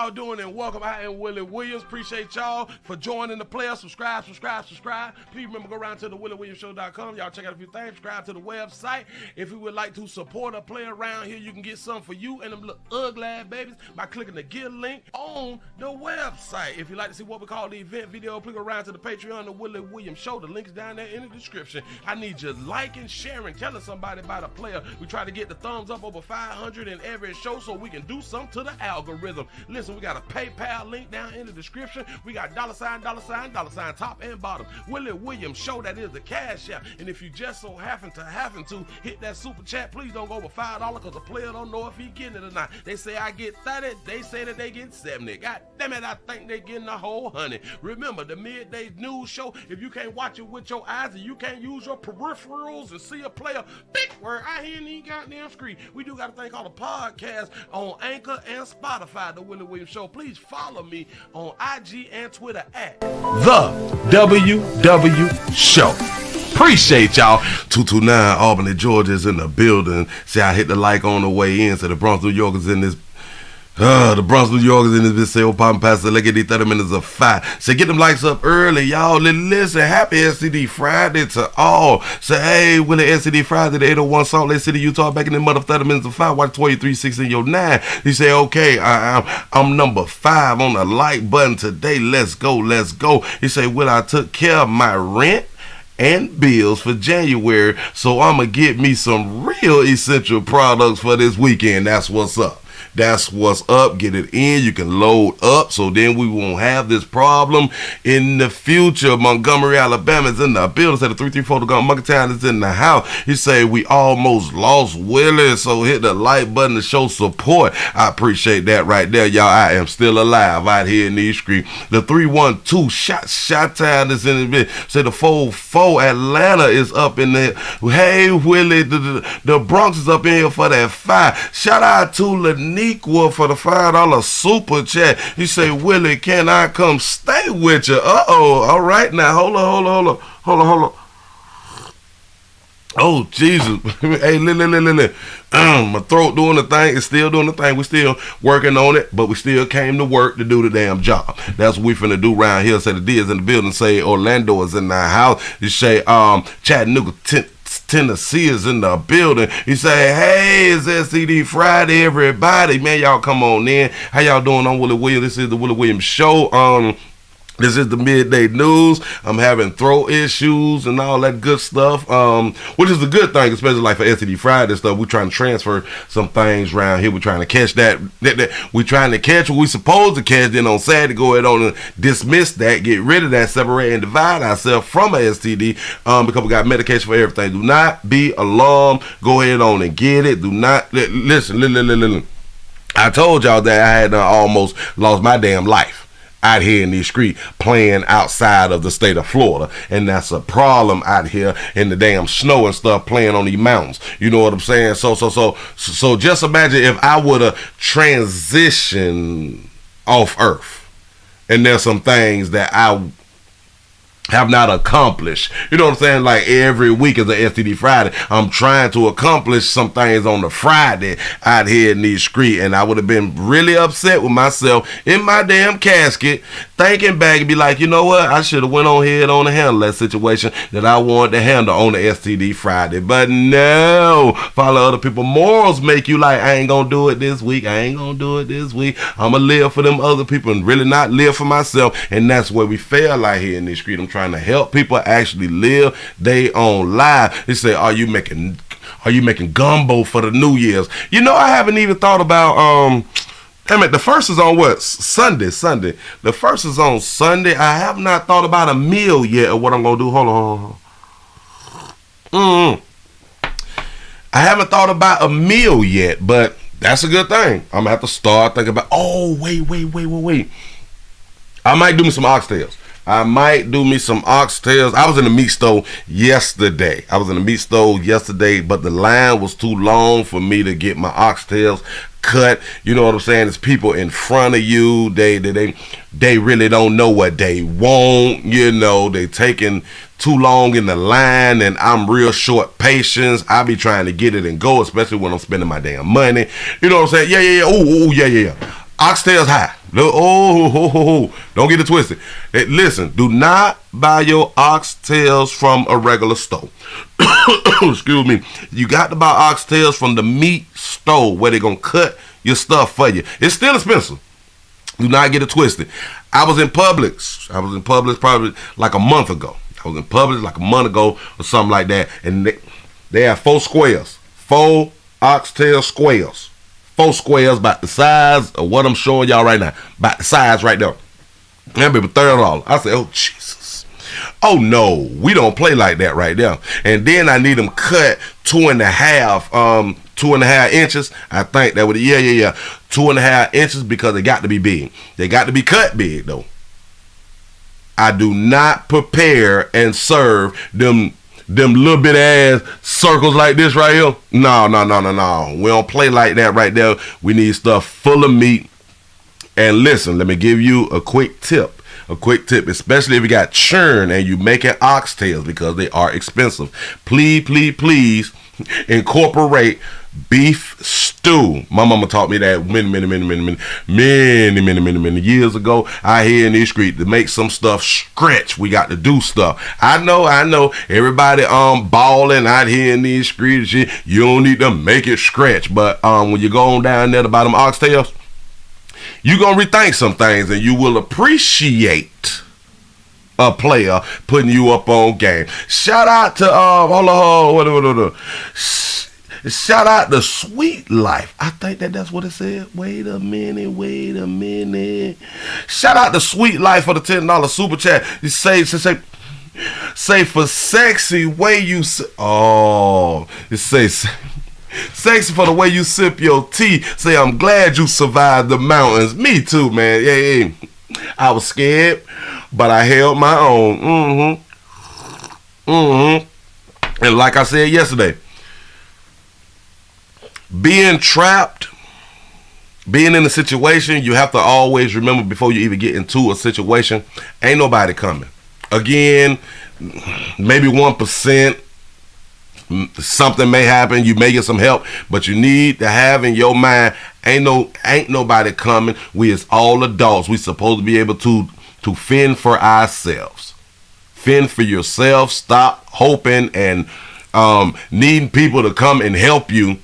y'all doing and welcome. I am Willie Williams. Appreciate y'all for joining the player. Subscribe. Please remember, go around to the WillieWilliamsShow.com. Y'all check out a few things. Subscribe to the website. If you would like to support a player around here, you can get something for you and them little ugly ass babies by clicking the Get link on the website. If you'd like to see what we call the event video, please go around to the Patreon, the Willie Williams Show. The link's down there in the description. I need you liking, sharing, telling somebody about a player. We try to get the thumbs up over 500 in every show so we can do something to the algorithm. Listen, we got a PayPal link down in the description. We got $, top and bottom. Willie Williams Show, that is the cash app. And if you just so happen to hit that super chat, please don't go over $5 because the player don't know if he getting it or not. They say I get 30, they say that they get 70. God damn it, I think they getting a whole 100. Remember, the midday news show, if you can't watch it with your eyes and you can't use your peripherals and see a player, big word, I hear any goddamn screen. We do got a thing called a podcast on Anchor and Spotify, the Willie Williams Show. Please follow me on IG and Twitter at The WW Show. Appreciate y'all. 229 Albany, Georgia is in the building. See, I hit the like on the way in. So the Bronx, New York is in this. The Bronx, New York is in this video. Popping past the legacy 30 minutes of 5. So get them likes up early, y'all. Listen, happy STD Friday to all. Say, hey, Willie, STD Friday, the 801 Salt Lake City, Utah, back in the mother 30 minutes of 5. Watch 23, 6 in your 9. You say, okay, I'm number 5 on the like button today. Let's go. He say, Will, I took care of my rent and bills for January, so I'ma get me some real essential products for this weekend. That's what's up. Get it in. You can load up so then we won't have this problem in the future. Montgomery, Alabama is in the building. Said the 334 to Monkey Town is in the house. He say we almost lost Willie, so hit the like button to show support. I appreciate that right there, y'all. I am still alive out here in these streets. The 312 Shot Town is in the bit. Say the 44 Atlanta is up in there. Hey Willie, the Bronx is up in here for that 5. Shout out to Laniqua for the $5 super chat. He say, Willie, can I come stay with you? All right now. Hold on. Oh, Jesus. Hey, my throat doing the thing. It's still doing the thing. We still working on it, but we still came to work to do the damn job. That's what we finna do around here. Say the D is in the building. Say Orlando is in the house. You say Chattanooga, Tennessee is in the building. You say, hey, it's STD Friday, everybody. Man, y'all come on in. How y'all doing? I'm Willie Williams. This is the Willie Williams Show. This is the midday news. I'm having throat issues and all that good stuff, which is a good thing, especially like for STD Friday stuff. We're trying to transfer some things around here. We're trying to catch that we're trying to catch what we supposed to catch. Then on Saturday, go ahead on and dismiss that, get rid of that, separate and divide ourselves from a STD because we got medication for everything. Do not be alarmed. Go ahead on and get it. Do not, listen. I told y'all that I had almost lost my damn life out here in these streets playing outside of the state of Florida, and that's a problem out here in the damn snow and stuff, playing on these mountains. You know what I'm saying? So just imagine if I would have transitioned off Earth, and there's some things that I have not accomplished. You know what I'm saying? Like every week is a STD Friday. I'm trying to accomplish some things on the Friday out here in these streets, and I would have been really upset with myself in my damn casket, thinking back and be like, you know what? I should have went on ahead on to handle that situation that I wanted to handle on the STD Friday. But no, follow other people's morals make you like, I ain't gonna do it this week. I'm gonna live for them other people and really not live for myself. And that's where we fail out here in these streets. I'm trying to help people actually live their own life. They say, are you making gumbo for the New Year's? You know, I haven't even thought about damn it, the first is on what? Sunday. The first is on Sunday. I have not thought about a meal yet or what I'm gonna do. Hold on. I haven't thought about a meal yet, but that's a good thing. I'm gonna have to start thinking about, wait. I might do me some oxtails. I was in the meat store yesterday. But the line was too long for me to get my oxtails cut. You know what I'm saying? It's people in front of you. They really don't know what they want. You know, they taking too long in the line, and I'm real short patience. I be trying to get it and go, especially when I'm spending my damn money. You know what I'm saying? Yeah. Yeah. Oxtails high. Don't get it twisted. Listen, do not buy your oxtails from a regular store. Excuse me. You got to buy oxtails from the meat store where they're going to cut your stuff for you. It's still expensive. Do not get it twisted. I was in Publix probably like a month ago. Or something like that. And they have 4 squares. 4 oxtail squares. 4 squares about the size of what I'm showing y'all right now. About the size right there. That be $30. I said, oh, Jesus. Oh, no. We don't play like that right there. And then I need them cut 2.5 inches. I think that would, yeah. 2.5 inches because they got to be big. They got to be cut big, though. I do not prepare and serve them little bit ass circles like this right here. No. We don't play like that right there. We need stuff full of meat. And listen, let me give you a quick tip. Especially if you got churn and you making oxtails because they are expensive. Please incorporate beef stew. My mama taught me that many years ago. I hear in these streets to make some stuff stretch. We got to do stuff. I know. Everybody balling out here in these streets. Shit. You don't need to make it stretch. But when you go on down there to buy them oxtails, you gonna rethink some things and you will appreciate a player putting you up on game. Shout out to shout out to Sweet Life. I think that's what it said. Wait a minute. Shout out to Sweet Life for the $10 super chat. You say for sexy way you it says sexy for the way you sip your tea. Say I'm glad you survived the mountains. Me too, man. Yeah. I was scared, but I held my own. And like I said yesterday, being trapped, being in a situation, you have to always remember before you even get into a situation, ain't nobody coming. Again, maybe 1%, something may happen, you may get some help, but you need to have in your mind, ain't nobody coming. We is all adults. We supposed to be able to fend for ourselves. Fend for yourself. Stop hoping and needing people to come and help you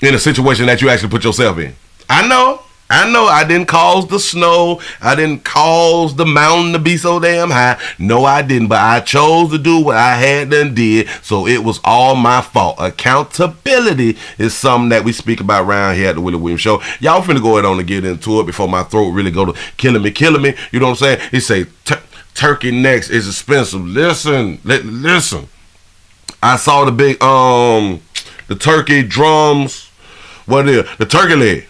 in a situation that you actually put yourself in. I know I didn't cause the snow. I didn't cause the mountain to be so damn high. No, I didn't. But I chose to do what I had done did. So it was all my fault. Accountability is something that we speak about around here at the Willie Williams Show. Y'all finna go ahead on and get into it before my throat really go to killing me. You know what I'm saying? He say turkey necks is expensive. Listen. I saw the big the turkey drums. What is it? The turkey leg.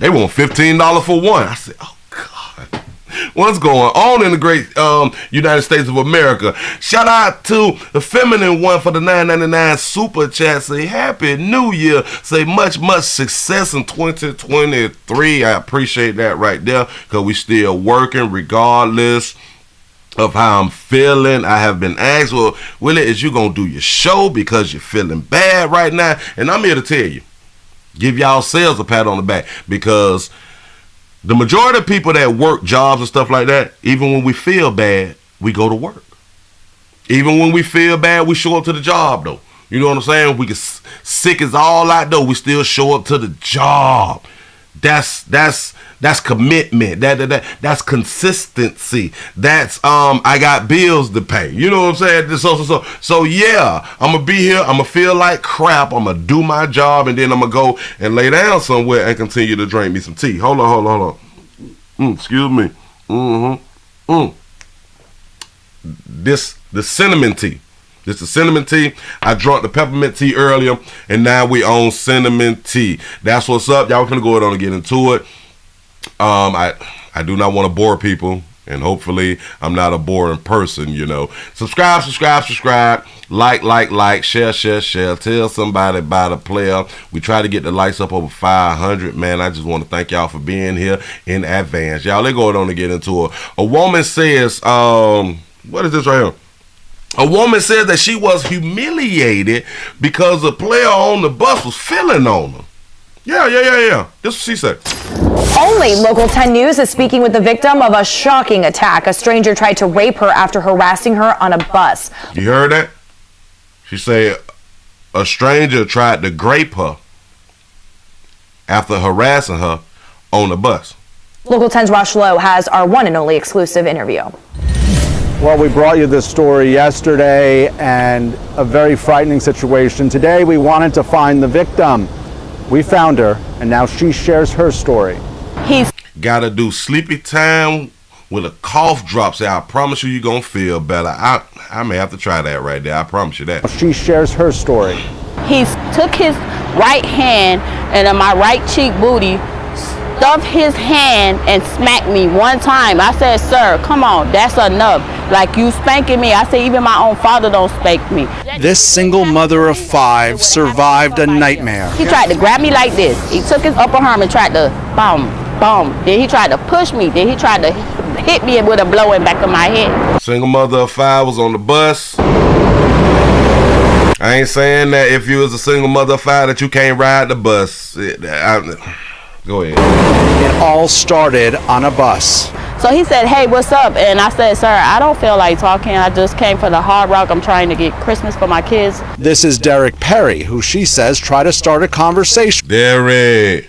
They want $15 for one. I said, oh, God. What's going on in the great United States of America? Shout out to the feminine one for the $9.99 super chat. Say, Happy New Year. Say, much success in 2023. I appreciate that right there because we still working regardless of how I'm feeling. I have been asked, well, Willie, is you going to do your show because you're feeling bad right now? And I'm here to tell you. Give y'all selves a pat on the back because the majority of people that work jobs and stuff like that, even when we feel bad, we go to work. Even when we feel bad, we show up to the job though. You know what I'm saying? We get sick as all out though, we still show up to the job. That's commitment. That's consistency. That's I got bills to pay. You know what I'm saying? So yeah, I'm gonna be here. I'm gonna feel like crap. I'm gonna do my job, and then I'm gonna go and lay down somewhere and continue to drink me some tea. Hold on. Excuse me. The cinnamon tea. This is cinnamon tea. I drank the peppermint tea earlier, and now we on cinnamon tea. That's what's up. Y'all gonna go ahead on and get into it. I do not want to bore people, and hopefully I'm not a boring person, you know. Subscribe. Like, share. Tell somebody about a player. We try to get the likes up over 500, man. I just want to thank y'all for being here in advance. Y'all, let's go on and get into it. A woman says, what is this right here? A woman said that she was humiliated because a player on the bus was feeling on her. Yeah. This is what she said. Only Local 10 News is speaking with the victim of a shocking attack. A stranger tried to rape her after harassing her on a bus. You heard that? She said a stranger tried to grape her after harassing her on the bus. Local 10's Rosh Lowe has our one and only exclusive interview. Well, we brought you this story yesterday and a very frightening situation. Today we wanted to find the victim. We found her, and now she shares her story. He's gotta do sleepy time with a cough drop. Say, I promise you, you're gonna feel better. I may have to try that right there. I promise you that. She shares her story. He took his right hand and on my right cheek booty, stuffed his hand and smacked me one time. I said, sir, come on, that's enough. Like, you spanking me. I said, even my own father don't spank me. This single mother of 5 survived a nightmare. He tried to grab me like this. He took his upper arm and tried to boom, boom. Then he tried to push me. Then he tried to hit me with a blow in the back of my head. Single mother of 5 was on the bus. I ain't saying that if you was a single mother of 5 that you can't ride the bus. Go ahead. It all started on a bus. So he said, hey, what's up? And I said, sir, I don't feel like talking. I just came for the Hard Rock. I'm trying to get Christmas for my kids. This is Derek Perry, who she says tried to start a conversation Derek,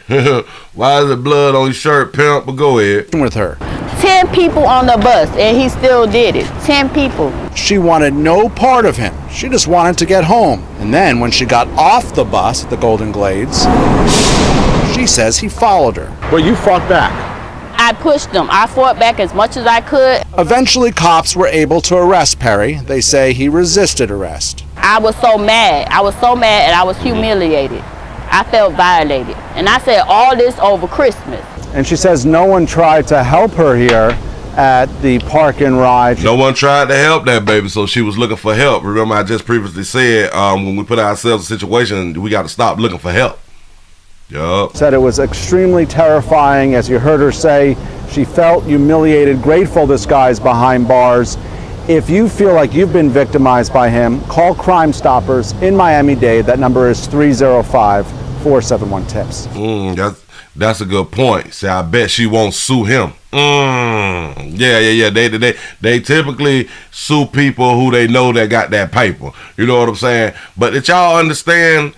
why is the blood on your shirt, pimp? But go ahead. with her. 10 people on the bus, and he still did it. 10 people. She wanted no part of him. She just wanted to get home. And then when she got off the bus at the Golden Glades, she says he followed her. Well, you fought back. I pushed him. I fought back as much as I could. Eventually, cops were able to arrest Perry. They say he resisted arrest. I was so mad. I was so mad and I was humiliated. I felt violated. And I said, all this over Christmas. And she says no one tried to help her here at the park and ride. No one tried to help that baby, so she was looking for help. Remember, I just previously said when we put ourselves in a situation, we got to stop looking for help. Yup. Said it was extremely terrifying. As you heard her say, she felt humiliated, grateful this guy's behind bars. If you feel like you've been victimized by him, call Crime Stoppers in Miami-Dade. That number is 305-471-TIPS. That's a good point. See, I bet she won't sue him. Yeah. They typically sue people who they know that got that paper. You know what I'm saying? But did y'all understand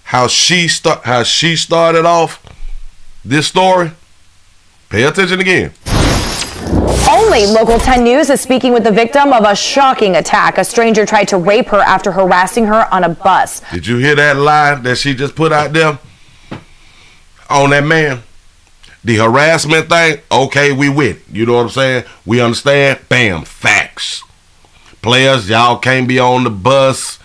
how she started off this story? Pay attention again. Only Local 10 News is speaking with the victim of a shocking attack. A stranger tried to rape her after harassing her on a bus. Did you hear that lie that she just put out there on that man? The harassment thing, okay, we with it. You know what I'm saying? We understand. Bam, facts. Players, y'all can't be on the bus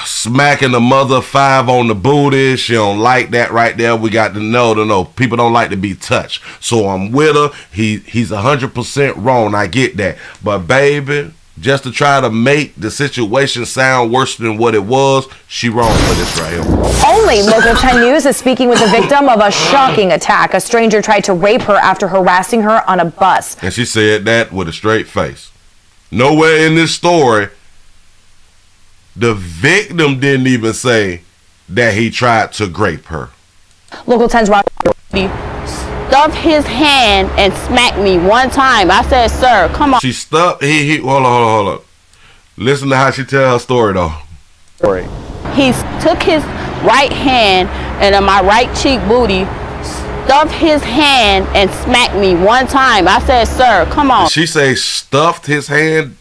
smacking the mother of 5 on the booty. She don't like that right there. We got to know. People don't like to be touched. So I'm with her. He's 100% wrong. I get that. But baby, just to try to make the situation sound worse than what it was, she wrong for this right here. Only Local 10 News is speaking with the victim of a shocking attack. A stranger tried to rape her after harassing her on a bus. And she said that with a straight face. Nowhere in this story the victim didn't even say that he tried to grape her. Local 10's Rock. He stuffed his hand and smacked me one time. I said, sir, come on. She stuffed, hold on. Listen to how she tell her story though. He took his right hand and on my right cheek booty, stuffed his hand and smacked me one time. I said, sir, come on. She say stuffed his hand.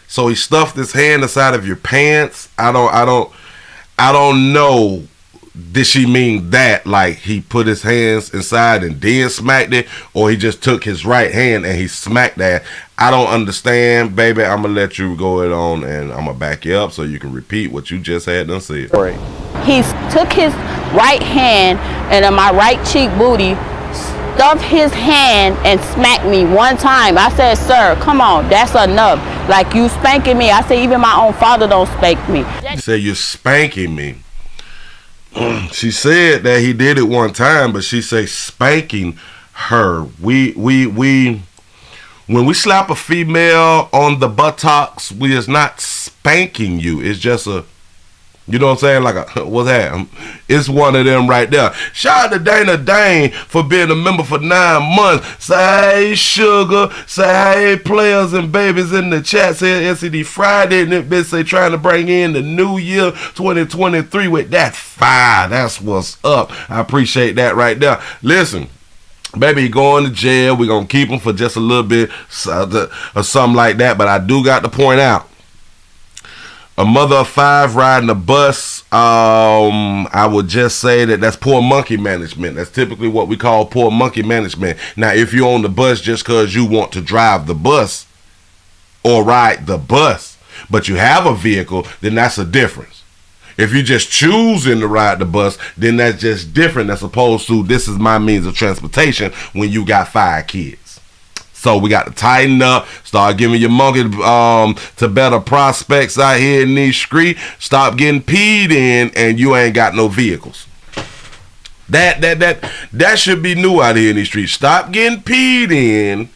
So he stuffed his hand inside of your pants. I don't know. Did she mean that, like he put his hands inside and then smacked it, or he just took his right hand and he smacked that? I don't understand, baby. I'm gonna let you go it on, and I'm gonna back you up so you can repeat what you just had done said. He took his right hand and on my right cheek booty, stuffed his hand and smacked me one time. I said, sir, come on, that's enough. Like, you spanking me. I said, even my own father don't spank me. She said, you're spanking me. She said that he did it one time, but she say spanking her. When we slap a female on the buttocks, we is not spanking you. It's just a You know what I'm saying? Like, what's that? It's one of them right there. Shout out to Dana Dane for being a member for 9 months. Say hey, sugar. Say hey, players and babies in the chat. Say NCD Friday. And it bitch say trying to bring in the new year 2023 with that fire. That's what's up. I appreciate that right there. Listen. Baby, he going to jail. We're going to keep him for just a little bit or something like that. But I do got to point out, a mother of 5 riding a bus, I would just say that's poor monkey management. That's typically what we call poor monkey management. Now, if you're on the bus just because you want to drive the bus or ride the bus, but you have a vehicle, then that's a difference. If you just choosing to ride the bus, then that's just different as opposed to this is my means of transportation when you got 5 kids. So we got to tighten up, start giving your monkey to better prospects out here in these streets. Stop getting peed in and you ain't got no vehicles. That should be new out here in these streets. Stop getting peed in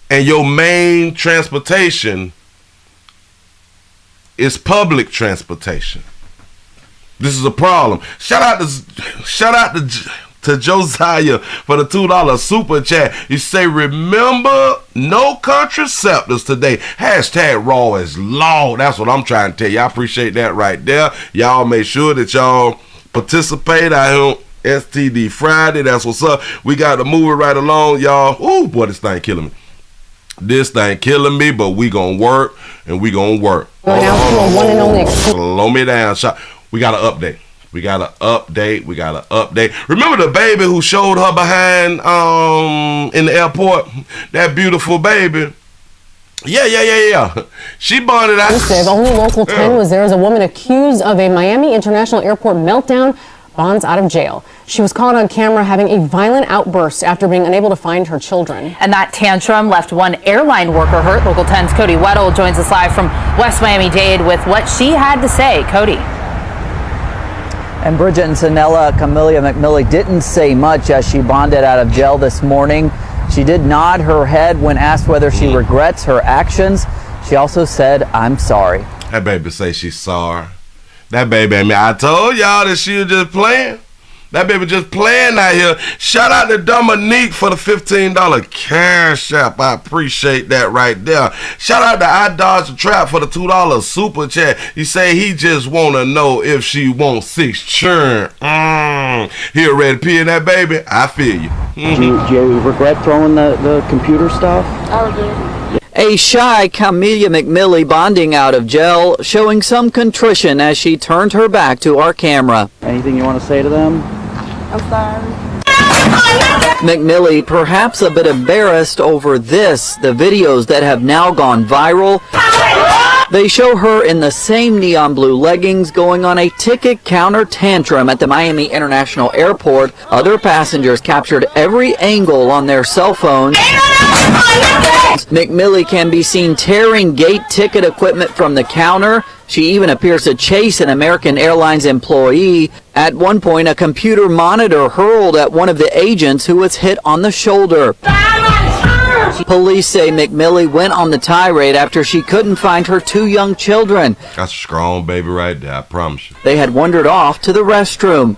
and your main transportation is public transportation. This is a problem. Shout out to Josiah for the $2 super chat. You say, remember, no contraceptives today. Hashtag raw is law. That's what I'm trying to tell you. I appreciate that right there. Y'all make sure that y'all participate out here on STD Friday. That's what's up. We got to move it right along, y'all. Ooh, boy, this thing killing me. This thing killing me, but we gonna work and we gonna work. Slow me down. We got an update. We got an update. Remember the baby who showed her behind in the airport? That beautiful baby. Yeah. She bonded out. Only Local 10 was there as a woman accused of a Miami International Airport meltdown bonds out of jail. She was caught on camera having a violent outburst after being unable to find her children. And that tantrum left one airline worker hurt. Local 10's Cody Weddle joins us live from West Miami-Dade with what she had to say. Cody. And Bridget and Sanella, Camelia McMillie didn't say much as she bonded out of jail this morning. She did nod her head when asked whether she regrets her actions. She also said, "I'm sorry." That baby say she's sorry. That baby, I told y'all that she was just playing. That baby just playing out here. Shout out to Dominique for the $15 cash app. I appreciate that right there. Shout out to I Dodge the Trap for the $2 super chat. He say he just want to know if she wants 6 churn. He ready to pee in that baby? I feel you. Do you regret throwing the computer stuff? I do. A shy Camelia McMillie bonding out of jail, showing some contrition as she turned her back to our camera. Anything you want to say to them? I'm sorry. McMillie perhaps a bit embarrassed over this, the videos that have now gone viral. They show her in the same neon blue leggings going on a ticket counter tantrum at the Miami International Airport. Other passengers captured every angle on their cell phones. McMillie can be seen tearing gate ticket equipment from the counter. She even appears to chase an American Airlines employee. At one point, a computer monitor hurled at one of the agents who was hit on the shoulder. Police say McMillie went on the tirade after she couldn't find her 2 young children. That's a strong baby right there, I promise you. They had wandered off to the restroom.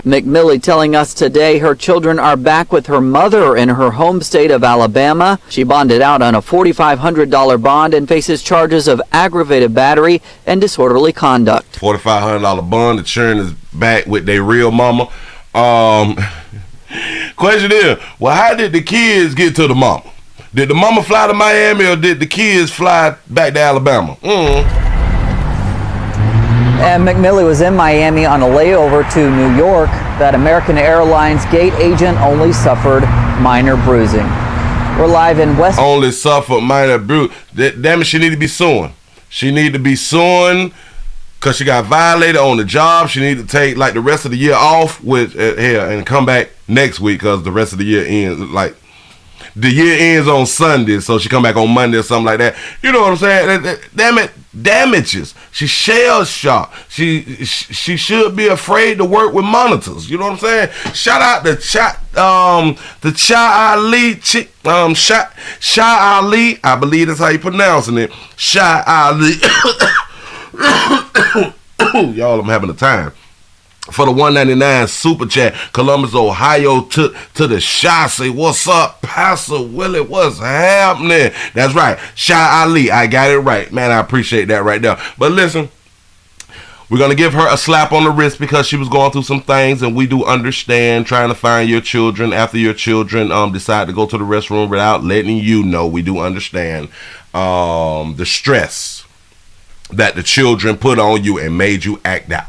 McMillie telling us today her children are back with her mother in her home state of Alabama. She bonded out on a $4,500 bond and faces charges of aggravated battery and disorderly conduct. $4,500 bond. The children is back with their real mama. Question is, well, how did the kids get to the mama? Did the mama fly to Miami or did the kids fly back to Alabama? And McMillie was in Miami on a layover to New York. That American Airlines gate agent only suffered minor bruising. We're live in West. Only suffered minor bruise. Damn it, she need to be suing. She need to be suing because she got violated on the job. She need to take like the rest of the year off with here and come back next week because the rest of the year ends like the year ends on Sunday, so she come back on Monday or something like that. You know what I'm saying? Damn it, damages. She's shell shocked. She should be afraid to work with monitors. You know what I'm saying? Shout out to Shah Ali. Shah Ali. I believe that's how you pronouncing it. Shah Ali. Y'all, I'm having a time. For the $1.99 super chat, Columbus, Ohio, to the Shy. Say, what's up, Pastor Willie? What's happening? That's right, Shy Ali. I got it right, man. I appreciate that right there. But listen, we're gonna give her a slap on the wrist because she was going through some things, and we do understand trying to find your children after your children decide to go to the restroom without letting you know. We do understand the stress that the children put on you and made you act out.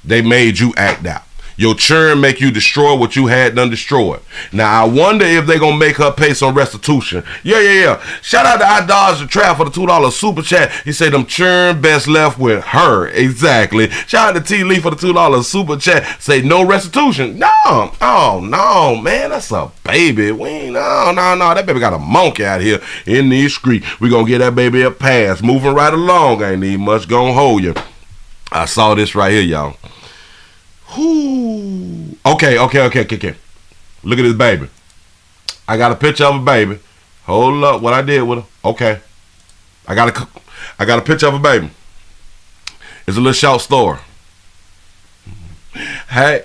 They made you act out. Your churn make you destroy what you had done destroyed. Now, I wonder if they going to make her pay some restitution. Yeah. Shout out to I Dodge the Trap for the $2 super chat. He said them churn best left with her. Exactly. Shout out to T Lee for the $2 super chat. Say no restitution. No. Oh, no, man. That's a baby. No. That baby got a monkey out here in these streets. We going to get that baby a pass. Moving right along. Ain't need much going to hold you. I saw this right here, y'all. Okay. Look at this baby. I got a picture of a baby. Hold up, what I did with her. Okay. I got a picture of a baby. It's a little short story. Hey,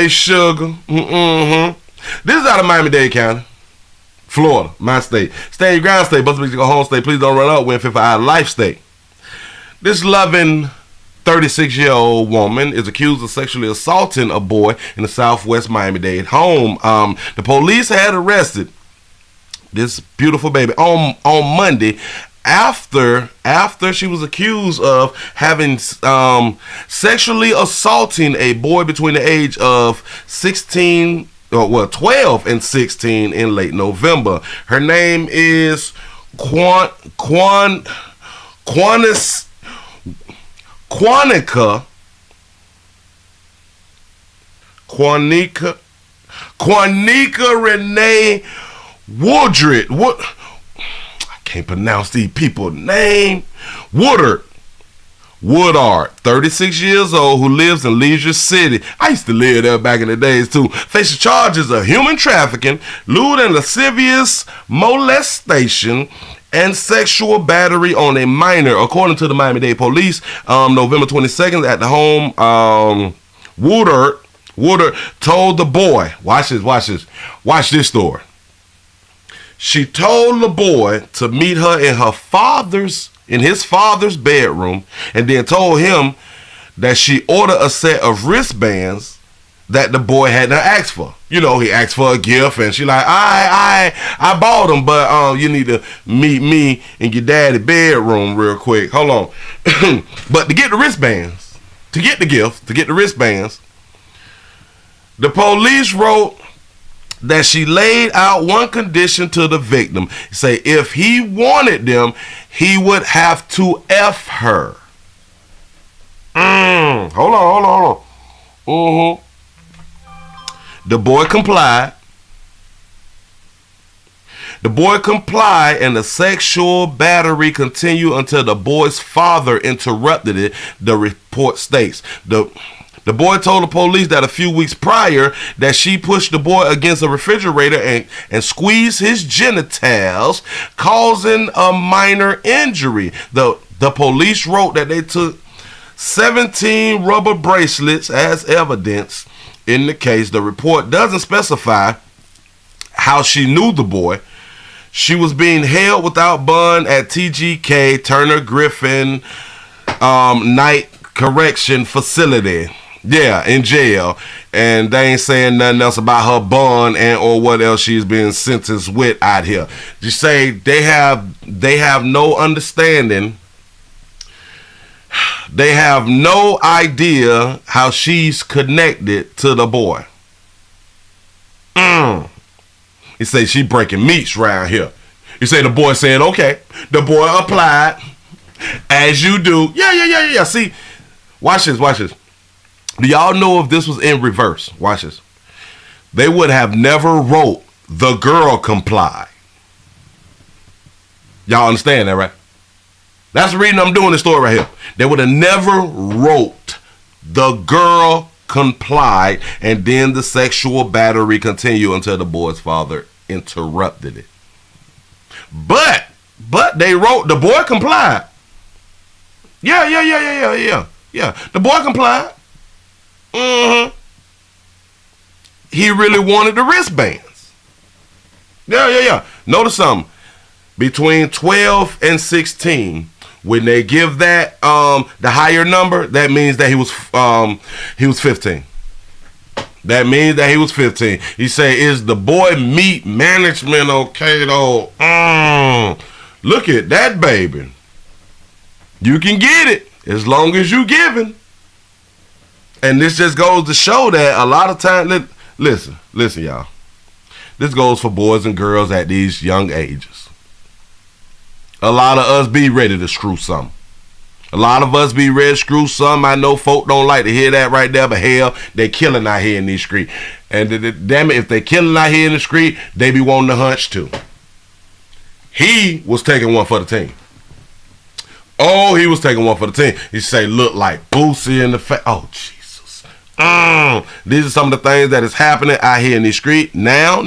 sugar. This is out of Miami-Dade County, Florida, my state. Stay in your ground state, but go home state. Please don't run up when for our life state. This loving 36-year-old woman is accused of sexually assaulting a boy in the Southwest Miami-Dade home. The police had arrested this beautiful baby on Monday after she was accused of having sexually assaulting a boy between the age of 12 and 16 in late November. Her name is Quanica Renee Woodard. What? I can't pronounce these people's name. Woodard, 36 years old, who lives in Leisure City. I used to live there back in the days too. Faces charges of human trafficking, lewd and lascivious molestation, and sexual battery on a minor, according to the Miami-Dade police. November 22nd at the home, Woodard told the boy, watch this story. She told the boy to meet her in his father's bedroom, and then told him that she ordered a set of wristbands that the boy hadn't asked for. You know, he asked for a gift, and she like, I bought them, but you need to meet me in your daddy's bedroom real quick. Hold on. But to get the wristbands, to get the gift, to get the wristbands, the police wrote that she laid out one condition to the victim. Say if he wanted them, he would have to F her. Hold on. The boy complied. And the sexual battery continued until the boy's father interrupted it, the report states. The boy told the police that a few weeks prior that she pushed the boy against a refrigerator and squeezed his genitals, causing a minor injury. The police wrote that they took 17 rubber bracelets as evidence in the case. The report doesn't specify how she knew the boy. She was being held without bond at TGK Turner Griffin Night Correction Facility. Yeah, in jail. And they ain't saying nothing else about her bond and or what else she's being sentenced with out here. Just say they have no understanding. They have no idea how she's connected to the boy. He say she breaking meats around here. You say the boy said, okay. The boy applied, as you do. Yeah. See, watch this. Do y'all know if this was in reverse? Watch this. They would have never wrote the girl complied. Y'all understand that, right? That's the reason I'm doing this story right here. They would have never wrote the girl complied, and then the sexual battery continued until the boy's father interrupted it. But they wrote the boy complied. Yeah. The boy complied. He really wanted the wristbands. Yeah. Notice something. Between 12 and 16, when they give that the higher number, that means that he was 15. That means that he was 15. He say, is the boy meat management okay though? Look at that baby. You can get it as long as you giving. And this just goes to show that a lot of times, listen y'all. This goes for boys and girls at these young ages. A lot of us be ready to screw something. A lot of us be ready to screw something. I know folk don't like to hear that right there, but hell, they killing out here in these streets. And damn it, if they killing out here in the street, they be wanting to hunch too. He was taking one for the team. Oh, he was taking one for the team. He say, look like Boosie in the face. Oh, Jesus. These are some of the things that is happening out here in the street. Now,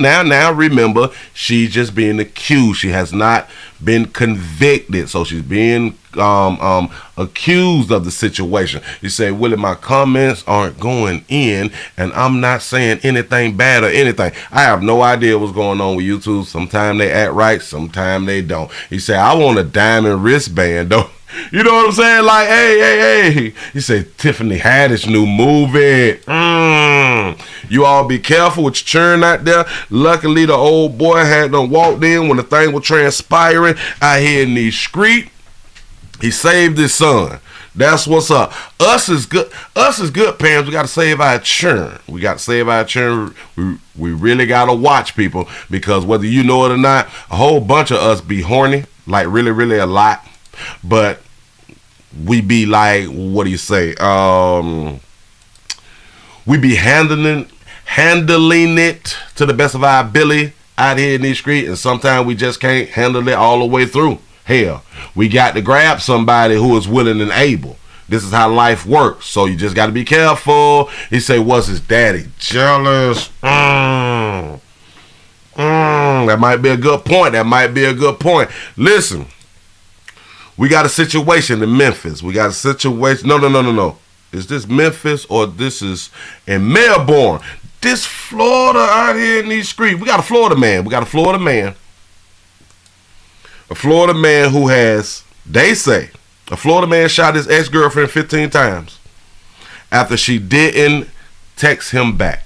remember, she's just being accused. She has not been convicted. So she's being accused of the situation. You say, Willie, my comments aren't going in, and I'm not saying anything bad or anything. I have no idea what's going on with YouTube. Sometimes they act right, sometimes they don't. He say, I want a diamond wristband, though. You know what I'm saying? Like, hey. He say, Tiffany Haddish new movie. You all be careful with your churn out there. Luckily, the old boy had done walked in when the thing was transpiring out here in the street. He saved his son. That's what's up. Us is good parents. We got to save our churn. We really got to watch people, because whether you know it or not, a whole bunch of us be horny, like really a lot. But we be like, what do you say? We be handling it to the best of our ability out here in these streets, and sometimes we just can't handle it all the way through. Hell, we got to grab somebody who is willing and able. This is how life works, so you just got to be careful. He say, was his daddy jealous? That might be a good point. Listen. We got a situation in Memphis. No. Is this Memphis or this is in Melbourne? This Florida out here in these streets. We got a Florida man. A Florida man who has, they say, a Florida man shot his ex-girlfriend 15 times after she didn't text him back.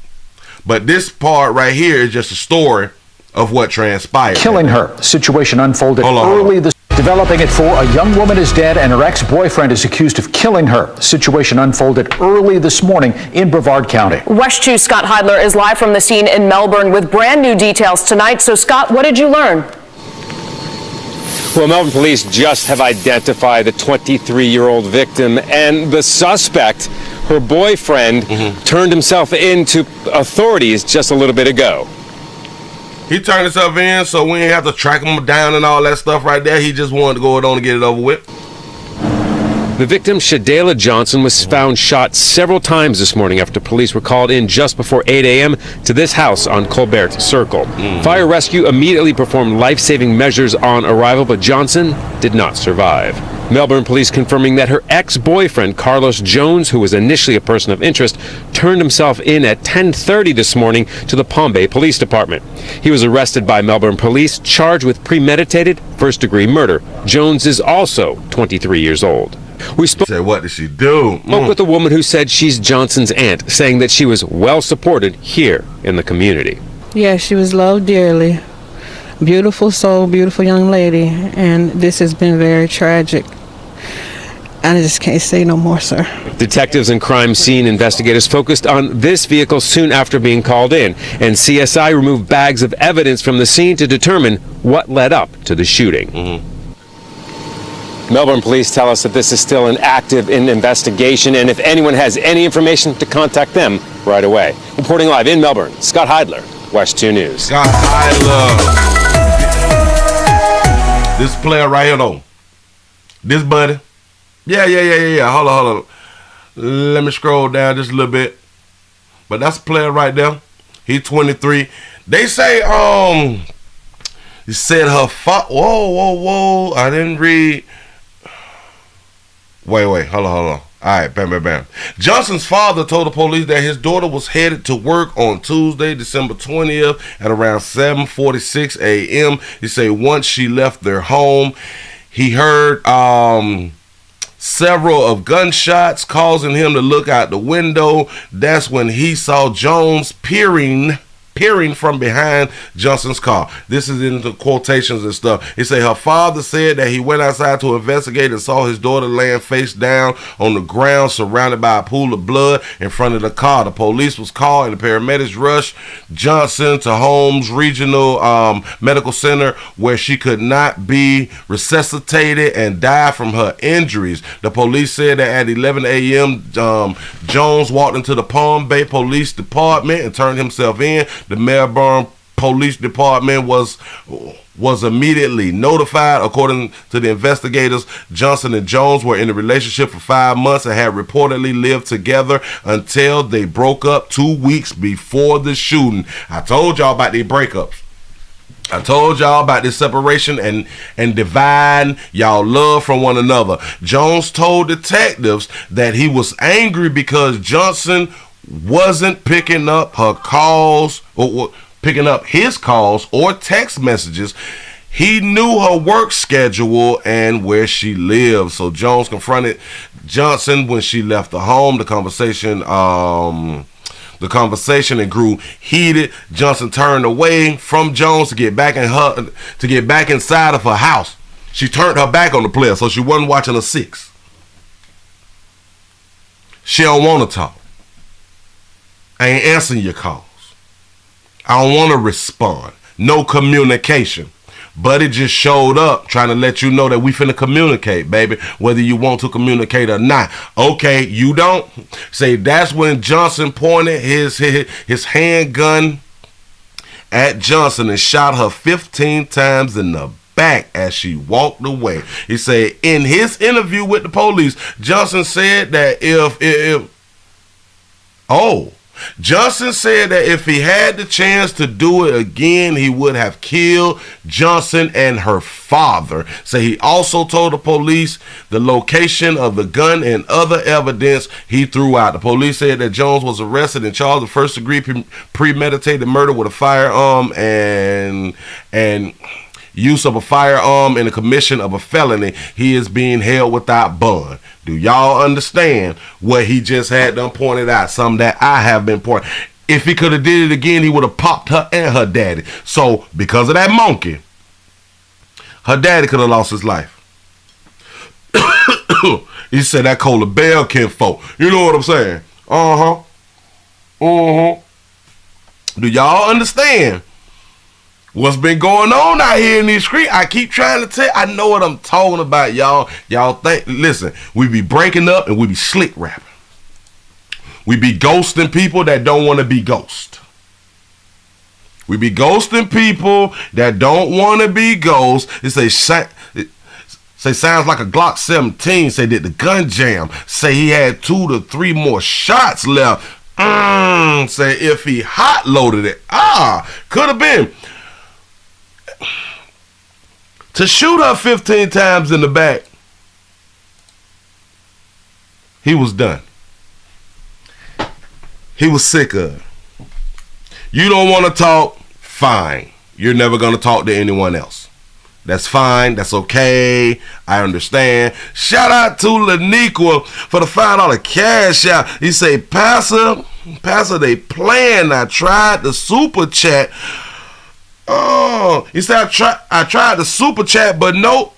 But this part right here is just a story of what transpired. Killing her. The situation unfolded early this. Developing at 4, a young woman is dead and her ex-boyfriend is accused of killing her. The situation unfolded early this morning in Brevard County. Rush 2's Scott Heidler is live from the scene in Melbourne with brand new details tonight. So Scott, what did you learn? Well, Melbourne police just have identified the 23-year-old victim, and the suspect, her boyfriend, turned himself in to authorities just a little bit ago. He turned himself in, so we ain't have to track him down and all that stuff right there. He just wanted to go on and get it over with. The victim, Shadayla Johnson, was found shot several times this morning after police were called in just before 8 a.m. to this house on Colbert Circle. Fire rescue immediately performed life-saving measures on arrival, but Johnson did not survive. Melbourne police confirming that her ex-boyfriend, Carlos Jones, who was initially a person of interest, turned himself in at 10:30 this morning to the Palm Bay Police Department. He was arrested by Melbourne police, charged with premeditated first-degree murder. Jones is also 23 years old. We spoke what did she do? with a woman who said she's Johnson's aunt, saying that she was well supported here in the community. Yeah, she was loved dearly. Beautiful soul, beautiful young lady, and this has been very tragic. I just can't say no more, sir. Detectives and crime scene investigators focused on this vehicle soon after being called in, and CSI removed bags of evidence from the scene to determine what led up to the shooting. Melbourne police tell us that this is still an active investigation, and if anyone has any information, to contact them right away. Reporting live in Melbourne, Scott Heidler, West 2 News. Scott Heidler. This player right here, though. This buddy. Yeah. Hold on. Let me scroll down just a little bit. But that's a player right there. He's 23. They say, he said her whoa. I didn't read. Wait, hold on. All right, bam. Johnson's father told the police that his daughter was headed to work on Tuesday, December 20th at around 7:46 a.m. He said once she left their home, he heard several of gunshots, causing him to look out the window. That's when he saw Jones peering from behind Johnson's car. This is in the quotations and stuff. He said her father said that he went outside to investigate and saw his daughter laying face down on the ground surrounded by a pool of blood in front of the car. The police was called and the paramedics rushed Johnson to Holmes Regional Medical Center where she could not be resuscitated and died from her injuries. The police said that at 11 a.m. Jones walked into the Palm Bay Police Department and turned himself in. The Melbourne Police Department was immediately notified. According to the investigators, Johnson and Jones were in a relationship for 5 months and had reportedly lived together until they broke up 2 weeks before the shooting. I told y'all about these breakups. I told y'all about this separation and dividing y'all love from one another. Jones told detectives that he was angry because Johnson wasn't picking up her calls or picking up his calls or text messages. He knew her work schedule and where she lived. So Jones confronted Johnson when she left the home. The conversation and grew heated. Johnson turned away from Jones to get back inside of her house. She turned her back on the player, so she wasn't watching her six. She don't want to talk. I ain't answering your calls. I don't want to respond. No communication. Buddy just showed up trying to let you know that we finna communicate, baby, whether you want to communicate or not. Okay, you don't? Say that's when Johnson pointed his handgun at Johnson and shot her 15 times in the back as she walked away. He said in his interview with the police, Johnson said that Johnson said that if he had the chance to do it again, he would have killed Johnson and her father. So he also told the police the location of the gun and other evidence he threw out. The police said that Jones was arrested and charged with first-degree premeditated murder with a firearm and use of a firearm in the commission of a felony. He is being held without bond. Do y'all understand what he just had done pointed out? Something that I have been pointing. If he could have did it again, he would have popped her and her daddy. So because of that monkey, her daddy could have lost his life. He said that Cola Bell kinfolk. You know what I'm saying? Do y'all understand what's been going on out here in these streets? I keep trying to tell. I know what I'm talking about, y'all. Y'all think, listen, we be breaking up and we be slick rapping. We be ghosting people that don't want to be ghosted. We be ghosting people that don't want to be ghosted. It say sounds like a Glock 17. Say did the gun jam. Say he had 2 to 3 more shots left. Say if he hot loaded it. Could have been. To shoot her 15 times in the back, he was done. He was sick of it. You don't want to talk? Fine. You're never going to talk to anyone else. That's fine. That's okay. I understand. Shout out to Laniqua for the $5 cash out. He say, Pastor, they playing. I tried the super chat. He said I tried the super chat, but nope.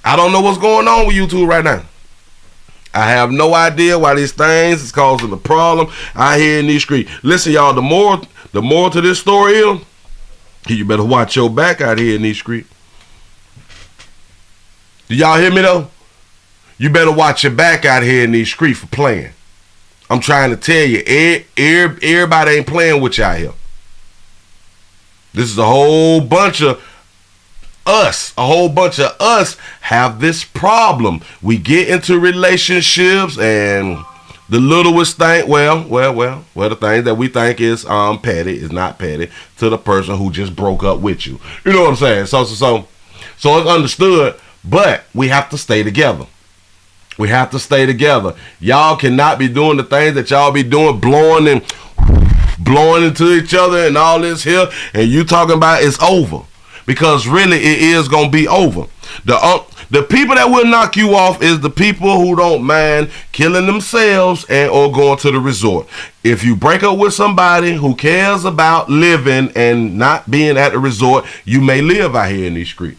I don't know what's going on with YouTube right now. I have no idea why these things is causing a problem out here in these streets. Listen, y'all, the more to this story is, you better watch your back out here in these streets. Do y'all hear me though? You better watch your back out here in these streets for playing. I'm trying to tell you, everybody ain't playing with you out here. This is a whole bunch of us. A whole bunch of us have this problem. We get into relationships and the littlest thing, the thing that we think is petty is not petty to the person who just broke up with you. You know what I'm saying? So it's understood, but we have to stay together. We have to stay together. Y'all cannot be doing the things that y'all be doing, blowing into each other and all this here, and you talking about it's over. Because really it is going to be over. The people that will knock you off is the people who don't mind killing themselves and or going to the resort. If you break up with somebody who cares about living and not being at the resort, you may live out here in these streets.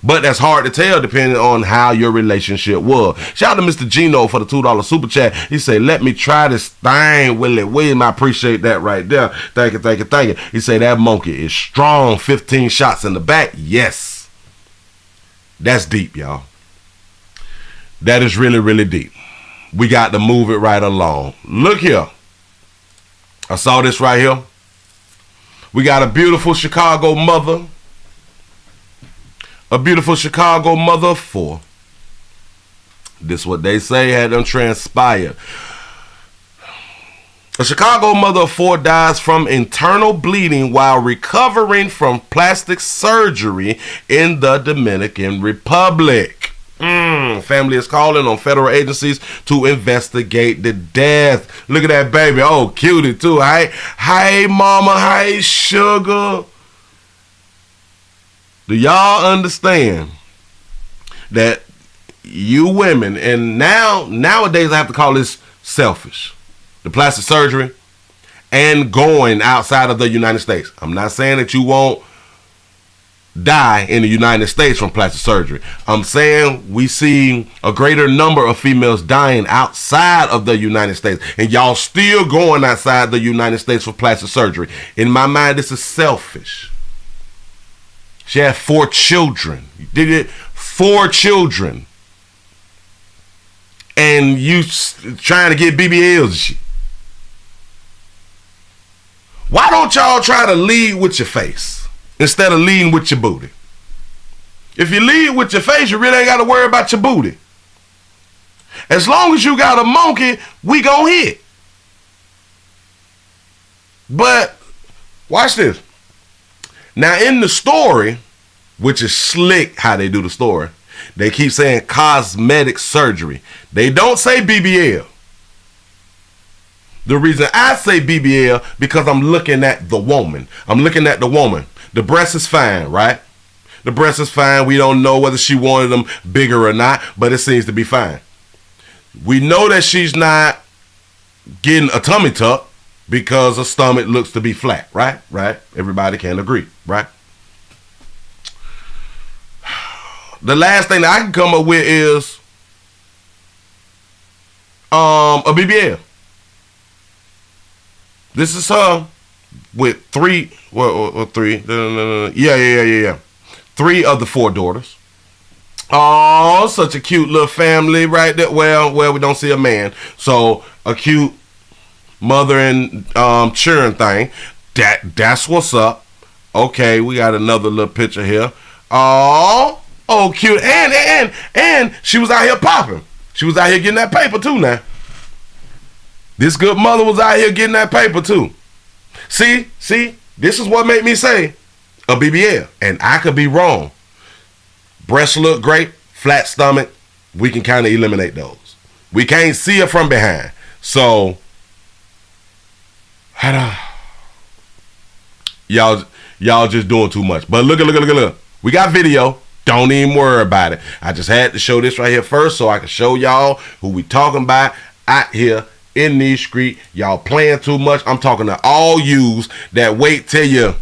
But that's hard to tell depending on how your relationship was. Shout out to Mr. Gino for the $2 super chat. He said, let me try this thing, Willie Williams. I appreciate that right there. Thank you. He said, that monkey is strong. 15 shots in the back. Yes. That's deep, y'all. That is really, really deep. We got to move it right along. Look here. I saw this right here. We got a beautiful Chicago mother. A beautiful Chicago mother of 4. This what they say had them transpired. A Chicago mother of 4 dies from internal bleeding while recovering from plastic surgery in the Dominican Republic. Family is calling on federal agencies to investigate the death. Look at that baby. Oh, cutie too. Hey, mama. Hey, sugar. Do y'all understand that you women, and nowadays I have to call this selfish, the plastic surgery and going outside of the United States. I'm not saying that you won't die in the United States from plastic surgery. I'm saying we see a greater number of females dying outside of the United States, and y'all still going outside the United States for plastic surgery. In my mind, this is selfish. She had 4 children. Did it? 4 children. And you trying to get BBLs and shit. Why don't y'all try to lead with your face instead of leading with your booty? If you lead with your face, you really ain't got to worry about your booty. As long as you got a monkey, we gonna hit. But watch this. Now, in the story, which is slick how they do the story, they keep saying cosmetic surgery. They don't say BBL. The reason I say BBL, because I'm looking at the woman. The breast is fine, right? The breast is fine. We don't know whether she wanted them bigger or not, but it seems to be fine. We know that she's not getting a tummy tuck, because her stomach looks to be flat, right? Everybody can agree, right? The last thing that I can come up with is a BBL. This is her with 3. Yeah. 3 of the 4 daughters. Oh, such a cute little family right there. Well, we don't see a man, so a cute mother and children thing. That's what's up. Okay, we got another little picture here. Oh, cute. And she was out here popping. She was out here getting that paper too now. This good mother was out here getting that paper too. See, this is what made me say a BBL. And I could be wrong. Breasts look great, flat stomach. We can kind of eliminate those. We can't see her from behind. So y'all just doing too much. But look. We got video. Don't even worry about it. I just had to show this right here first so I can show y'all who we talking about out here in these streets. Y'all playing too much. I'm talking to all yous that wait till you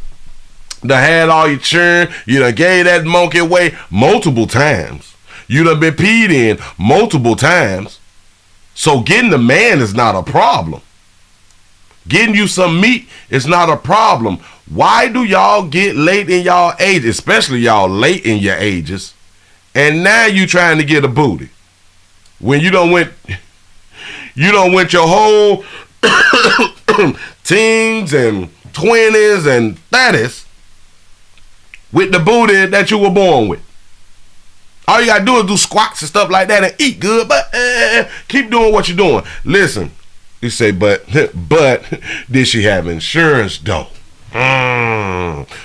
done had all your churn. You done gave that monkey away multiple times. You done been peed in multiple times. So getting the man is not a problem. Getting you some meat is not a problem. Why do y'all get late in y'all age, especially y'all late in your ages, and now you trying to get a booty? When you don't went your whole teens and 20s and 30s with the booty that you were born with. All you gotta do is do squats and stuff like that and eat good, but keep doing what you're doing. Listen, you say, but did she have insurance though?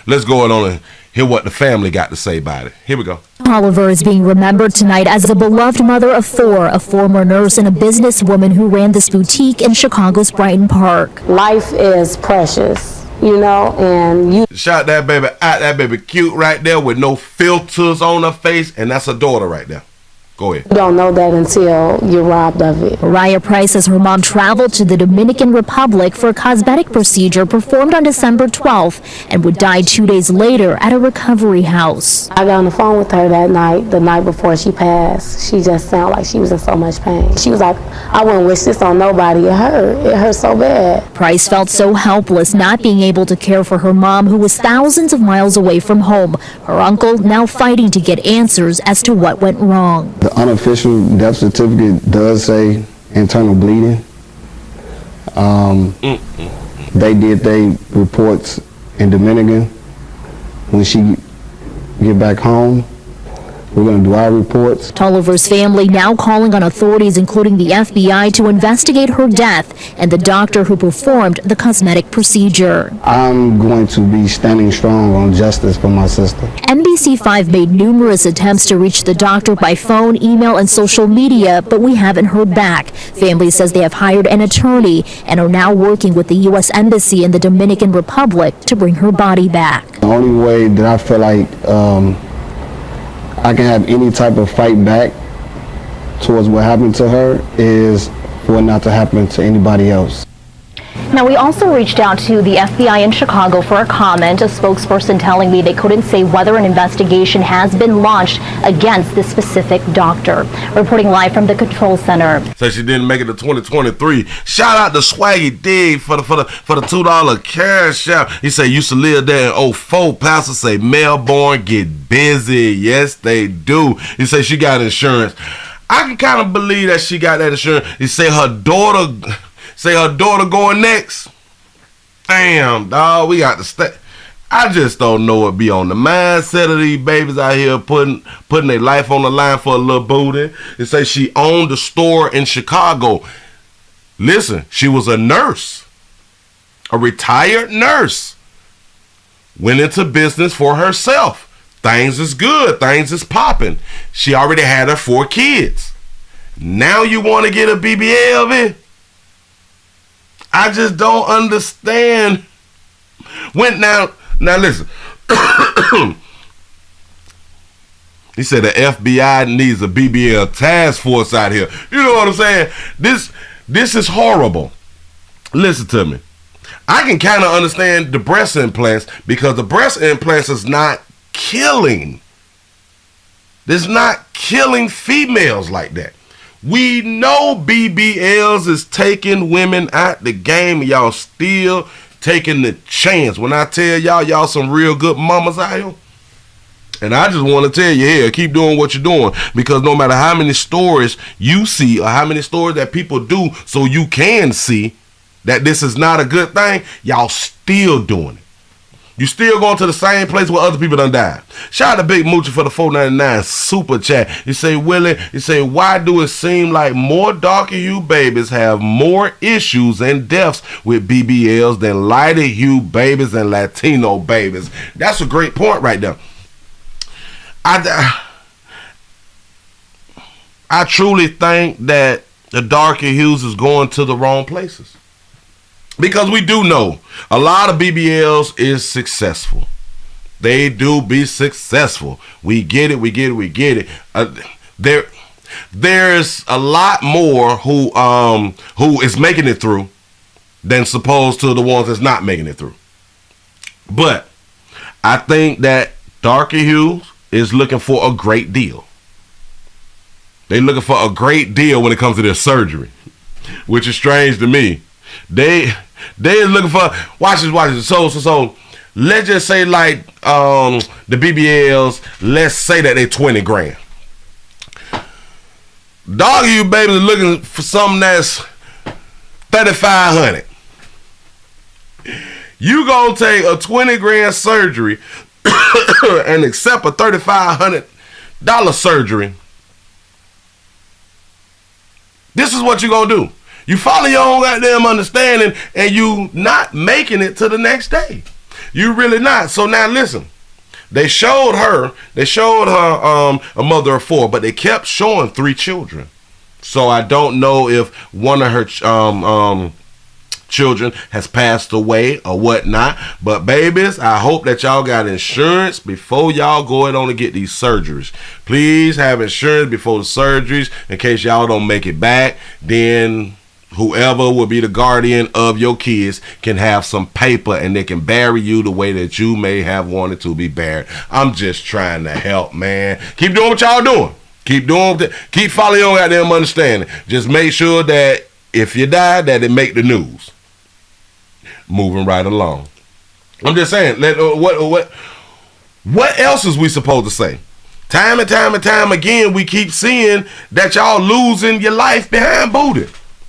Let's go on Hear what the family got to say about it. Here we go. Oliver is being remembered tonight as a beloved mother of 4, a former nurse and a businesswoman who ran this boutique in Chicago's Brighton Park. Life is precious, you know, and you Shout that baby out. That baby cute right there with no filters on her face, and that's her daughter right there. Go ahead. You don't know that until you're robbed of it. Mariah Price says her mom traveled to the Dominican Republic for a cosmetic procedure performed on December 12th and would die 2 days later at a recovery house. I got on the phone with her that night, the night before she passed. She just sounded like she was in so much pain. She was like, I wouldn't wish this on nobody. It hurt so bad. Price felt so helpless not being able to care for her mom, who was thousands of miles away from home. Her uncle now fighting to get answers as to what went wrong. The unofficial death certificate does say internal bleeding. They did their reports in Dominican. When she get back home, we're going to do our reports. Tolliver's family now calling on authorities, including the FBI, to investigate her death and the doctor who performed the cosmetic procedure. I'm going to be standing strong on justice for my sister. NBC5 made numerous attempts to reach the doctor by phone, email, and social media, but we haven't heard back. Family says they have hired an attorney and are now working with the U.S. Embassy in the Dominican Republic to bring her body back. The only way that I feel like I can have any type of fight back towards what happened to her is for it not to happen to anybody else. Now, we also reached out to the FBI in Chicago for a comment, a spokesperson telling me they couldn't say whether an investigation has been launched against this specific doctor. Reporting live from the control center. So she didn't make it to 2023. Shout out to Swaggy Dig for the $2 cash out. He said used to live there in 04. Pastor say Melbourne get busy. Yes, they do. He said she got insurance. I can kind of believe that she got that insurance. He say her daughter going next. Damn, dog, we got to stay. I just don't know what be on the mindset of these babies out here putting their life on the line for a little booty. They say she owned a store in Chicago. Listen, she was a nurse, a retired nurse. Went into business for herself. Things is good. Things is popping. She already had her 4 kids. Now you want to get a BBL of it? I just don't understand. Now listen. He said the FBI needs a BBL task force out here. You know what I'm saying? This is horrible. Listen to me. I can kind of understand the breast implants because the breast implants is not killing. It's not killing females like that. We know BBLs is taking women out the game, and y'all still taking the chance. When I tell y'all some real good mamas out here, and I just want to tell you here, keep doing what you're doing, because no matter how many stories you see or how many stories that people do so you can see that this is not a good thing, y'all still doing it. You still going to the same place where other people done died. Shout out to Big Moochie for the $4.99 super chat. You say, Willie, you say, why do it seem like more darker hue babies have more issues and deaths with BBLs than lighter hue babies and Latino babies? That's a great point right there. I truly think that the darker hues is going to the wrong places. Because we do know a lot of BBLs is successful. They do be successful. We get it. There's a lot more who is making it through than supposed to the ones that's not making it through. But I think that darker hues is looking for a great deal. They're looking for a great deal when it comes to their surgery, which is strange to me. They looking for watch this. So let's just say like the BBLs, let's say that they $20,000. Dog you babies are looking for something that's $3,500. You gonna take a $20,000 surgery and accept a $3,500 surgery. This is what you gonna do. You follow your own goddamn understanding and you not making it to the next day. You really not. So now listen. They showed her a mother of 4, but they kept showing 3 children. So I don't know if one of her children has passed away or whatnot. But babies, I hope that y'all got insurance before y'all go on to get these surgeries. Please have insurance before the surgeries in case y'all don't make it back. Then whoever will be the guardian of your kids can have some paper and they can bury you the way that you may have wanted to be buried. I'm just trying to help, man. Keep doing what y'all doing. Keep following your goddamn understanding. Just make sure that if you die, that it make the news. Moving right along. I'm just saying, what else is we supposed to say? Time and time again, we keep seeing that y'all losing your life behind booty.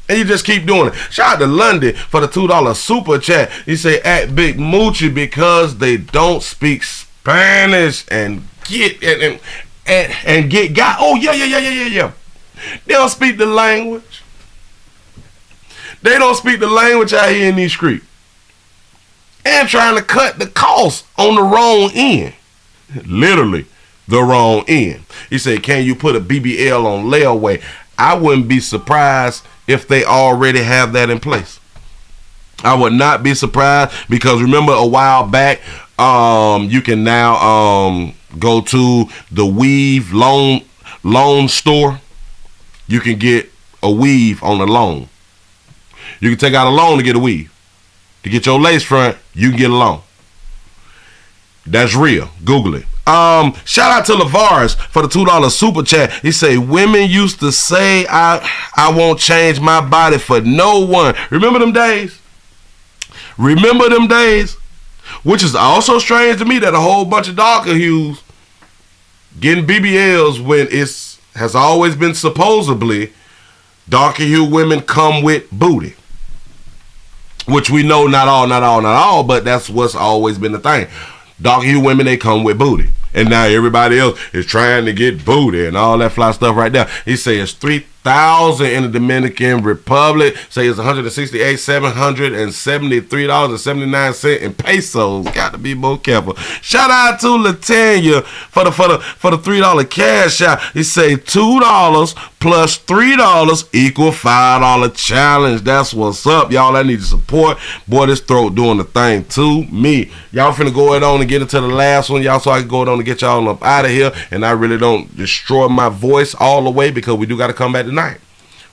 And you just keep doing it. Shout out to Lundy for the $2 super chat. He say at Big Moochie because they don't speak Spanish and get got. Oh yeah. They don't speak the language. They don't speak the language out here in these streets. And trying to cut the cost on the wrong end. Literally the wrong end. He said, can you put a BBL on layaway? I wouldn't be surprised if they already have that in place. I would not be surprised because remember a while back, you can now go to the weave loan store. You can get a weave on a loan. You can take out a loan to get a weave. To get your lace front, you can get a loan. That's real. Google it. Shout out to Lavaris for the $2 super chat. He say women used to say I won't change my body for no one. Remember them days? Remember them days? Which is also strange to me that a whole bunch of darker hues getting BBLs when it has always been supposedly darker hue women come with booty. Which we know not all, but that's what's always been the thing. Dark hue women, they come with booty. And now everybody else is trying to get booty and all that fly stuff right there. He say it's 3,000 in the Dominican Republic. Say it's $773.79 in pesos. Got to be more careful. Shout out to Latanya for the $3 cash out. He say $2 plus $3 equal $5 challenge. That's what's up, y'all. I need your support. Boy, this throat doing the thing to me. Y'all finna go ahead on and get into the last one, y'all, so I can go ahead on and get y'all up out of here. And I really don't destroy my voice all the way because we do got to come back tonight.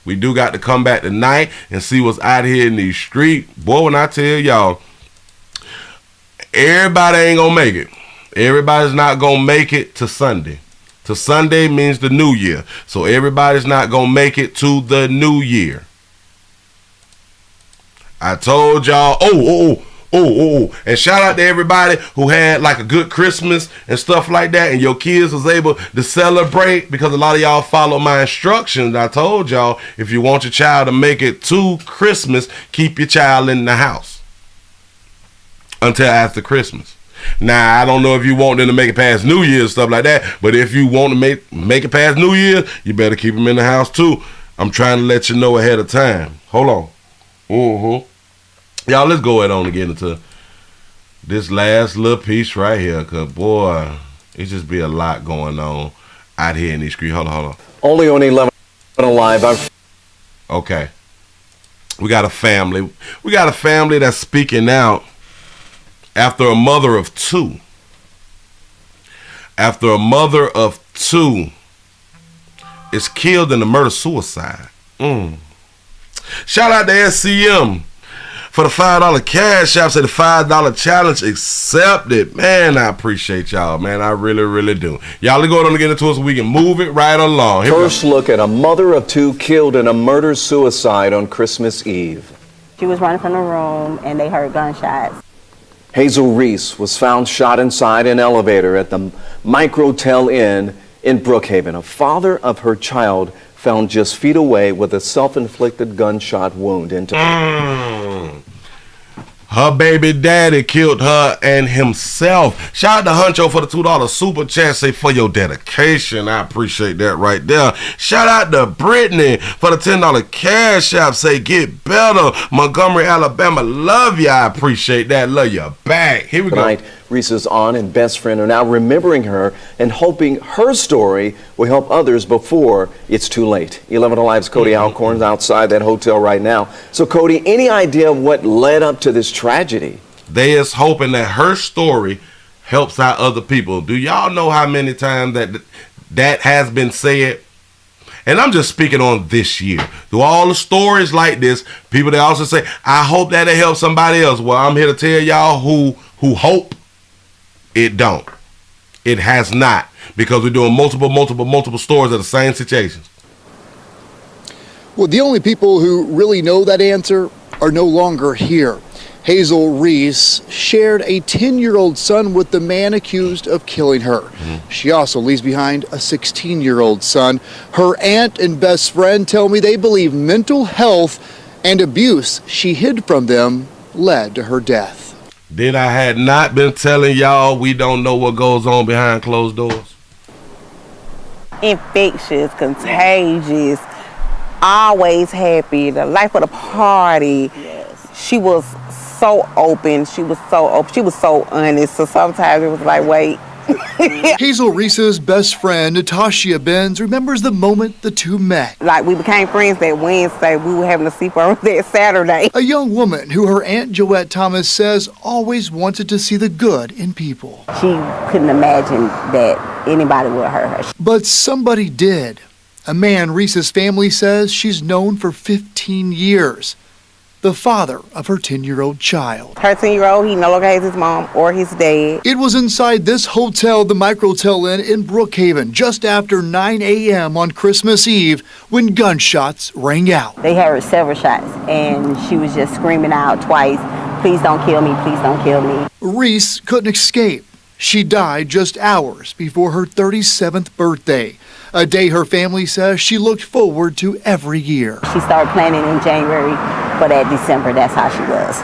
We do got to come back tonight and see what's out here in these streets. Boy, when I tell y'all, everybody ain't gonna make it. Everybody's not gonna make it to Sunday. To Sunday means the new year. So everybody's not gonna make it to the new year. I told y'all, and shout out to everybody who had like a good Christmas and stuff like that, and your kids was able to celebrate because a lot of y'all follow my instructions. I told y'all, if you want your child to make it to Christmas, keep your child in the house until after Christmas. Now, I don't know if you want them to make it past New Year's and stuff like that, but if you want to make it past New Year's, you better keep them in the house too. I'm trying to let you know ahead of time. Hold on. Y'all, let's go ahead on and get into this last little piece right here, because, boy, it just be a lot going on out here in these streets. Hold on. Only on 11 Alive. Okay. We got a family. We got a family that's speaking out after a mother of 2. After a mother of 2 is killed in a murder-suicide. Shout out to SCM for the $5 cash app. Say the $5 challenge accepted. Man, I appreciate y'all, man. I really, really do. Y'all, let's go on and get into it so we can move it right along. First look at a mother of 2 killed in a murder-suicide on Christmas Eve. She was running from the room and they heard gunshots. Hazel Reese was found shot inside an elevator at the Microtel Inn in Brookhaven. A father of her child found just feet away with a self-inflicted gunshot wound into her. Her baby daddy killed her and himself. Shout out to Huncho for the $2 super chat. Say for your dedication. I appreciate that right there. Shout out to Brittany for the $10 cash app. Say get better. Montgomery, Alabama. Love you. I appreciate that. Love you back. Here we go. Tonight, Reese's aunt and best friend are now remembering her and hoping her story will help others before it's too late. 11 Alive's Cody Alcorn's outside that hotel right now. So, Cody, any idea of what led up to this tragedy? They is hoping that her story helps out other people. Do y'all know how many times that has been said? And I'm just speaking on this year. Through all the stories like this, people, they also say, I hope that it helps somebody else. Well, I'm here to tell y'all who hope it don't. It has not. Because we're doing multiple stories of the same situations. Well, the only people who really know that answer are no longer here. Hazel Reese shared a 10-year-old son with the man accused of killing her. She also leaves behind a 16-year-old son. Her aunt and best friend tell me they believe mental health and abuse she hid from them led to her death. Then I had not been telling y'all we don't know what goes on behind closed doors. Infectious, contagious, always happy, the life of the party. She was so open. She was so honest. So sometimes it was like, wait. Hazel Reese's best friend, Natasha Benz, remembers the moment the two met. Like, we became friends that Wednesday. We were having a sleepover that Saturday. A young woman who her Aunt Joette Thomas says always wanted to see the good in people. She couldn't imagine that anybody would hurt her. But somebody did. A man Reese's family says she's known for 15 years. The father of her 10-year-old child. Her 10-year-old, he no longer has his mom or his dad. It was inside this hotel, the Microtel Inn in Brookhaven, just after 9 a.m. on Christmas Eve when gunshots rang out. They heard several shots, and she was just screaming out twice, please don't kill me, please don't kill me. Reese couldn't escape. She died just hours before her 37th birthday, a day her family says she looked forward to every year. She started planning in January, but at December, that's how she was.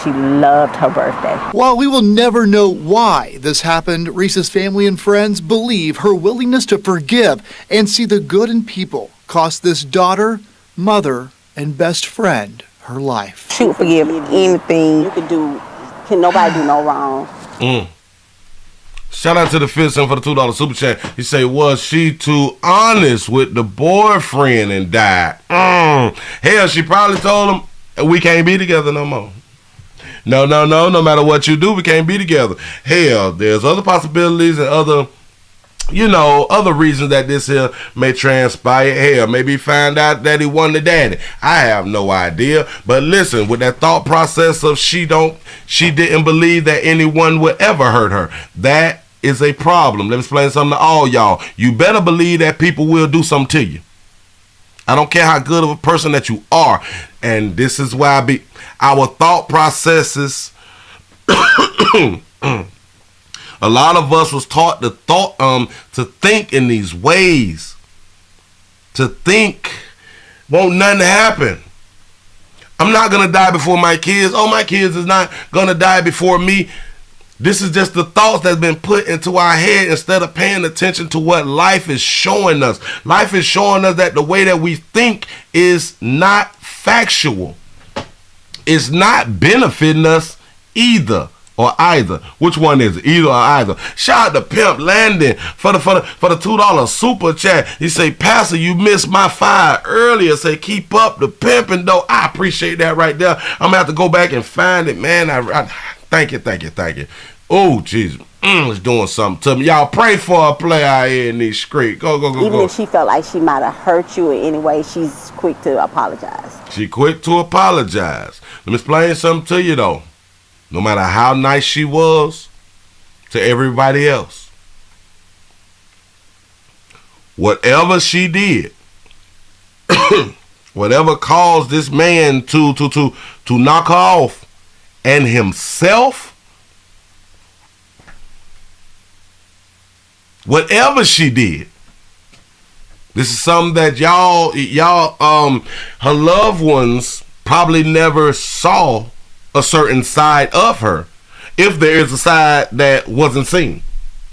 She loved her birthday. While we will never know why this happened, Reese's family and friends believe her willingness to forgive and see the good in people cost this daughter, mother, and best friend her life. She would forgive anything. Can nobody do no wrong. Shout out to the Fifth Son for the $2 super chat. He say, was she too honest with the boyfriend and died? Hell, she probably told him, we can't be together no more. No matter what you do, we can't be together. Hell, there's other possibilities and other reasons that this here may transpire. Hell, maybe he find out that he won the daddy. I have no idea. But listen, with that thought process of she didn't believe that anyone would ever hurt her. That is a problem. Let me explain something to all y'all. You better believe that people will do something to you. I don't care how good of a person that you are. And this is why our thought processes a lot of us was taught to think in these ways. To think won't nothing happen. I'm not gonna die before my kids. Oh, my kids is not gonna die before me. This is just the thoughts that's been put into our head instead of paying attention to what life is showing us. Life is showing us that the way that we think is not factual. It's not benefiting us either. Or either. Which one is it? Either or either. Shout out to Pimp Landon for the $2 super chat. He say, Pastor, you missed my fire earlier. Say, keep up the pimping though. I appreciate that right there. I'm gonna have to go back and find it, man. I thank you. Oh, Jesus. It's doing something to me. Y'all pray for a player out here in these streets. Go. Even if she felt like she might have hurt you in any way, she's quick to apologize. She quick to apologize. Let me explain something to you though. No matter how nice she was to everybody else, whatever she did, whatever caused this man to knock her off, and himself, whatever she did, this is something that y'all, her loved ones probably never saw a certain side of her, if there is a side that wasn't seen.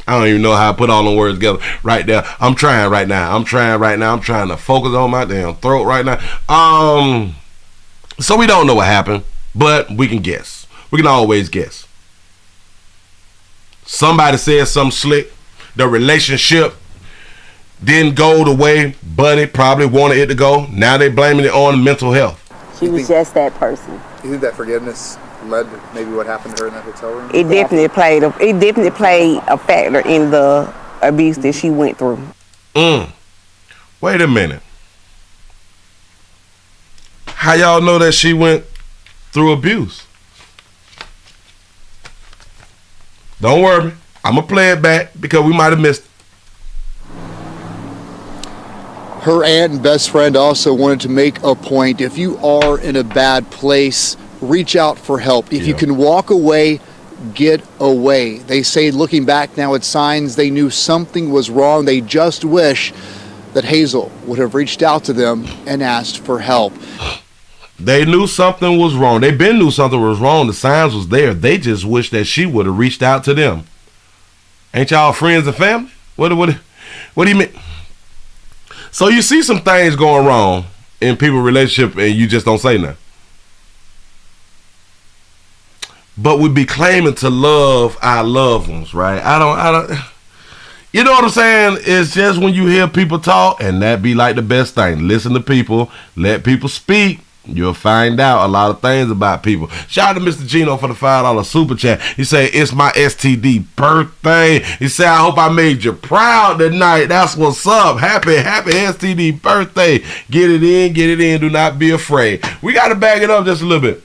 I don't even know how to put all the words together right there. I'm trying right now. I'm trying to focus on my damn throat right now. So we don't know what happened, but we can guess. We can always guess. Somebody said something slick. The relationship didn't go the way Buddy probably wanted it to go. Now they blaming it on mental health. She was just that person. You think that forgiveness led to maybe what happened to her in that hotel room? It definitely played a factor in the abuse that she went through. Wait a minute. How y'all know that she went through abuse? Don't worry. I'm going to play it back because we might have missed it. Her aunt and best friend also wanted to make a point. If you are in a bad place, reach out for help. If you can walk away, get away. They say, looking back now at signs, they knew something was wrong. They just wish that Hazel would have reached out to them and asked for help. They knew something was wrong. They been knew something was wrong. The signs was there. They just wish that she would have reached out to them. Ain't y'all friends and family? What do you mean? So you see some things going wrong in people's relationship and you just don't say nothing. But we be claiming to love our loved ones, right? I don't. You know what I'm saying? It's just when you hear people talk, and that be like the best thing. Listen to people, let people speak. You'll find out a lot of things about people. Shout out to Mr. Gino for the $5 super chat. He said, it's my STD birthday. He said, I hope I made you proud tonight. That's what's up. Happy STD birthday. Get it in. Do not be afraid. We got to back it up just a little bit.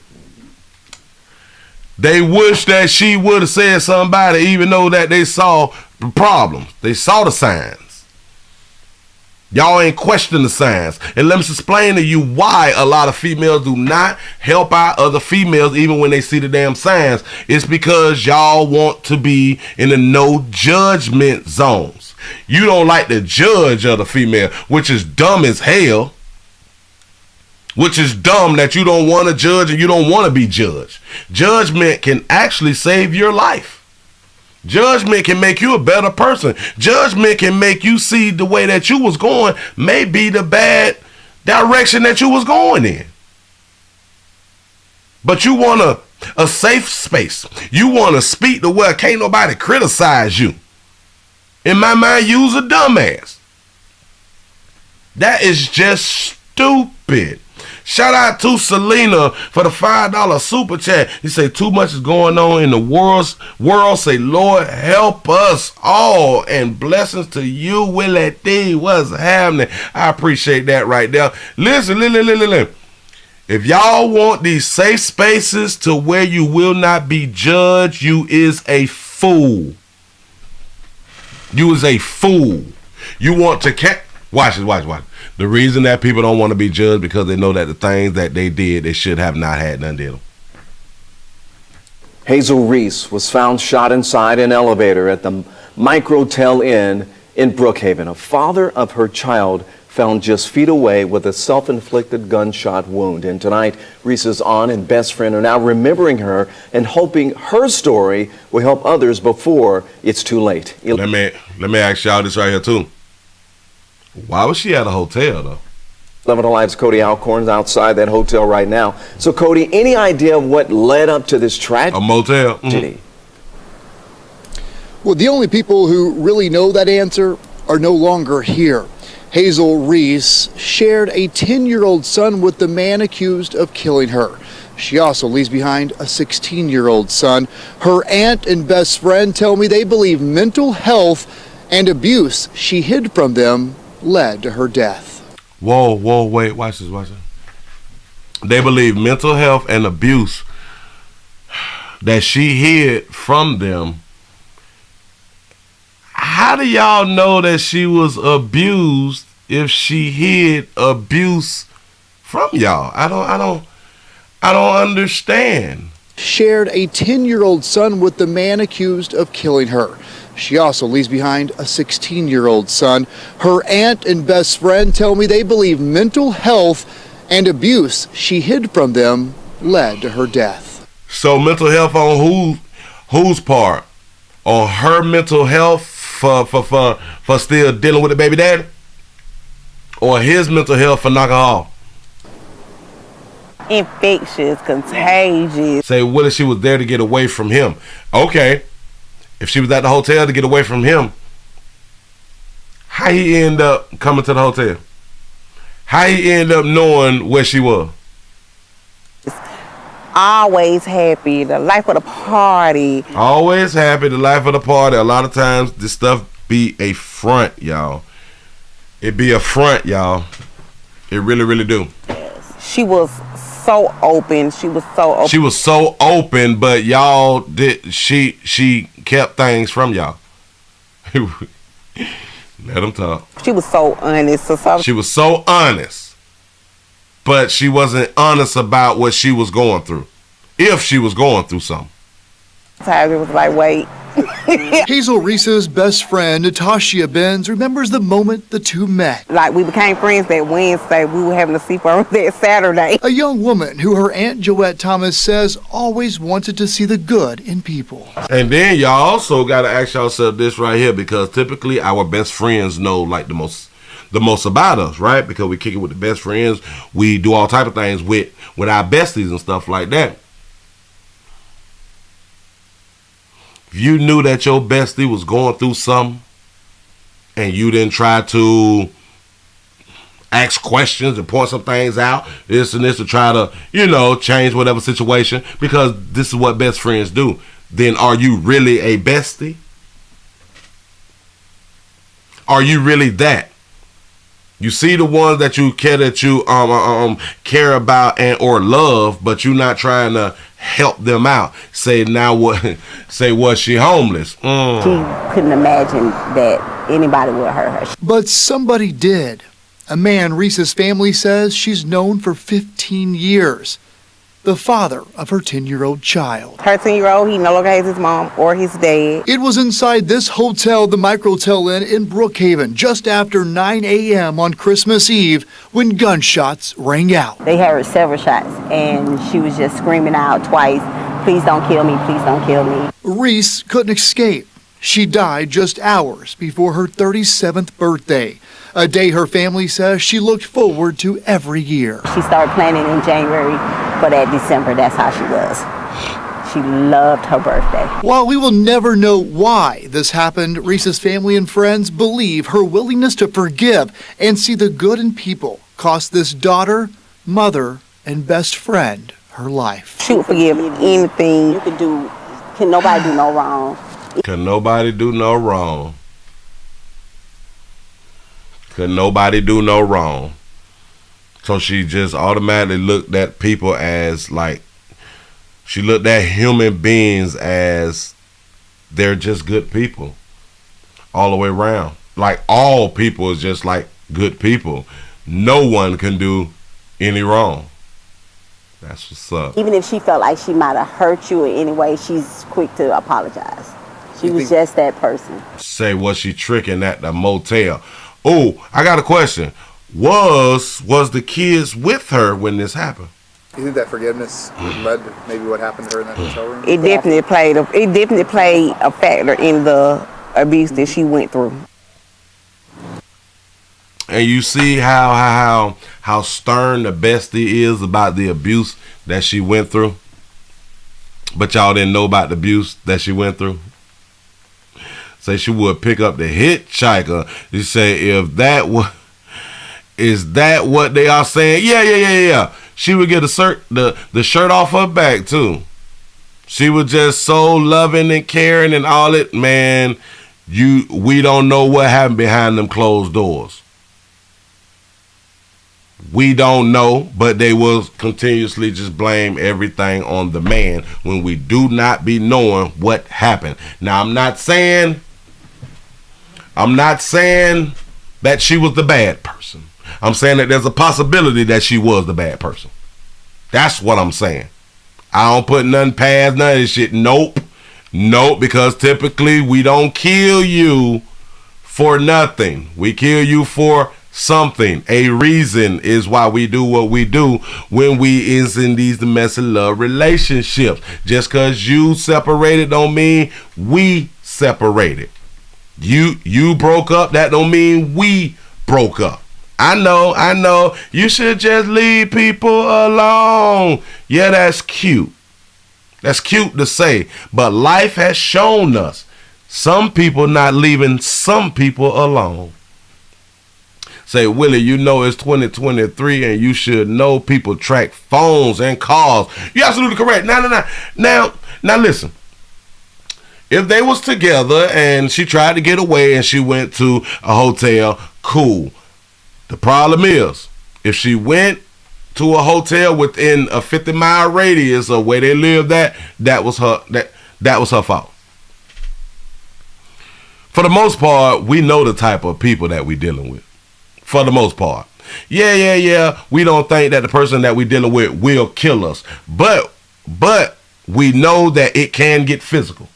They wish that she would have said something about it, even though that they saw the problems. They saw the signs. Y'all ain't question the signs. And let me explain to you why a lot of females do not help out other females even when they see the damn signs. It's because y'all want to be in the no judgment zones. You don't like to judge other female, which is dumb as hell. Which is dumb that you don't want to judge and you don't want to be judged. Judgment can actually save your life. Judgment can make you a better person. Judgment can make you see the way that you was going may be the bad direction that you was going in. But you want a safe space. You want to speak to where can't nobody criticize you. In my mind, you's a dumbass. That is just stupid. Shout out to Selena for the $5 super chat. He say too much is going on in the world. Say, Lord, help us all. And blessings to you, Willie D. What's happening? I appreciate that right there. Listen. If y'all want these safe spaces to where you will not be judged, you is a fool. You is a fool. You want to watch this. The reason that people don't want to be judged because they know that the things that they did, they should have not had none did them. Hazel Reese was found shot inside an elevator at the Microtel Inn in Brookhaven. A father of her child found just feet away with a self-inflicted gunshot wound. And tonight, Reese's aunt and best friend are now remembering her and hoping her story will help others before it's too late. Let me ask y'all this right here too. Why was she at a hotel, though? 11 Alive's Cody Alcorn's outside that hotel right now. So, Cody, any idea of what led up to this tragedy? A motel. Mm-hmm. Well, the only people who really know that answer are no longer here. Hazel Reese shared a 10-year-old son with the man accused of killing her. She also leaves behind a 16-year-old son. Her aunt and best friend tell me they believe mental health and abuse she hid from them led to her death. Whoa, wait, watch this. They believe mental health and abuse that she hid from them. How do y'all know that she was abused if she hid abuse from y'all? I don't understand. Shared a 10-year-old son with the man accused of killing her. She also leaves behind a 16-year-old son. Her aunt and best friend tell me they believe mental health and abuse she hid from them led to her death. So mental health on whose part? On her mental health for still dealing with the baby daddy? Or his mental health for knocking off? Infectious, contagious. Say, Willie, she was there to get away from him. Okay. If she was at the hotel to get away from him, how he end up coming to the hotel? How he end up knowing where she was? Always happy, the life of the party. Always happy, the life of the party. A lot of times this stuff be a front, y'all. It be a front, y'all. It really, really do. She was so open. She was so open. She was so open, but y'all did. She kept things from y'all. Let them talk. She was so honest. She was so honest, but she wasn't honest about what she was going through. If she was going through something. Sometimes it was like, wait. Hazel Reese's best friend, Natasha Benz, remembers the moment the two met. Like, we became friends that Wednesday. We were having a sleepover that Saturday. A young woman who her Aunt Joette Thomas says always wanted to see the good in people. And then y'all also got to ask yourself this right here, because typically our best friends know like the most about us, right? Because we kick it with the best friends. We do all type of things with our besties and stuff like that. If you knew that your bestie was going through something and you didn't try to ask questions and point some things out, this and this, to try to, change whatever situation, because this is what best friends do, then are you really a bestie? Are you really that? You see the ones that you care about and or love, but you're not trying to help them out. Was she homeless? She couldn't imagine that anybody would hurt her. But somebody did. A man Reese's family says she's known for 15 years. The father of her 10-year-old child. Her 10-year-old, he no longer has his mom or his dad. It was inside this hotel, the Microtel Inn in Brookhaven, just after 9 a.m. on Christmas Eve, when gunshots rang out. They heard several shots, and she was just screaming out twice, "Please don't kill me, please don't kill me." Reese couldn't escape. She died just hours before her 37th birthday, a day her family says she looked forward to every year. She started planning in January for that December. That's how she was. She loved her birthday. While we will never know why this happened, Reese's family and friends believe her willingness to forgive and see the good in people cost this daughter, mother, and best friend her life. She would forgive anything. You could do. Can nobody do no wrong? Can nobody do no wrong? Could nobody do no wrong? So she just automatically looked at people as she looked at human beings as they're just good people all the way around. Like, all people is just like good people. No one can do any wrong. That's what's up. Even if she felt like she might have hurt you in any way, she's quick to apologize. She was just that person. Say, was she tricking at the motel? Oh, I got a question. Was the kids with her when this happened? You think that forgiveness led to maybe what happened to her in that hotel room? It definitely played a factor in the abuse that she went through. And you see how stern the bestie is about the abuse that she went through, but y'all didn't know about the abuse that she went through. Say she would pick up the hitchhiker. You say, is that what they are saying? Yeah. She would get the shirt off her back too. She was just so loving and caring and all it. Man, we don't know what happened behind them closed doors. We don't know, but they will continuously just blame everything on the man when we do not be knowing what happened. Now, I'm not saying that she was the bad person. I'm saying that there's a possibility that she was the bad person. That's what I'm saying. I don't put nothing past none of this shit. Nope, because typically we don't kill you for nothing. We kill you for something. A reason is why we do what we do when we is in these domestic love relationships. Just because you separated don't mean we separated. You broke up, that don't mean we broke up. I know. You should just leave people alone. Yeah, that's cute. That's cute to say. But life has shown us Some people not leaving some people alone. Say, Willie, you know it's 2023 and you should know people track phones and calls. You're absolutely correct. Now listen. If they was together and she tried to get away and she went to a hotel, cool. The problem is, if she went to a hotel within a 50-mile radius of where they lived at, that was her fault. For the most part, we know the type of people that we dealing with. For the most part. Yeah. We don't think that the person that we dealing with will kill us. But we know that it can get physical.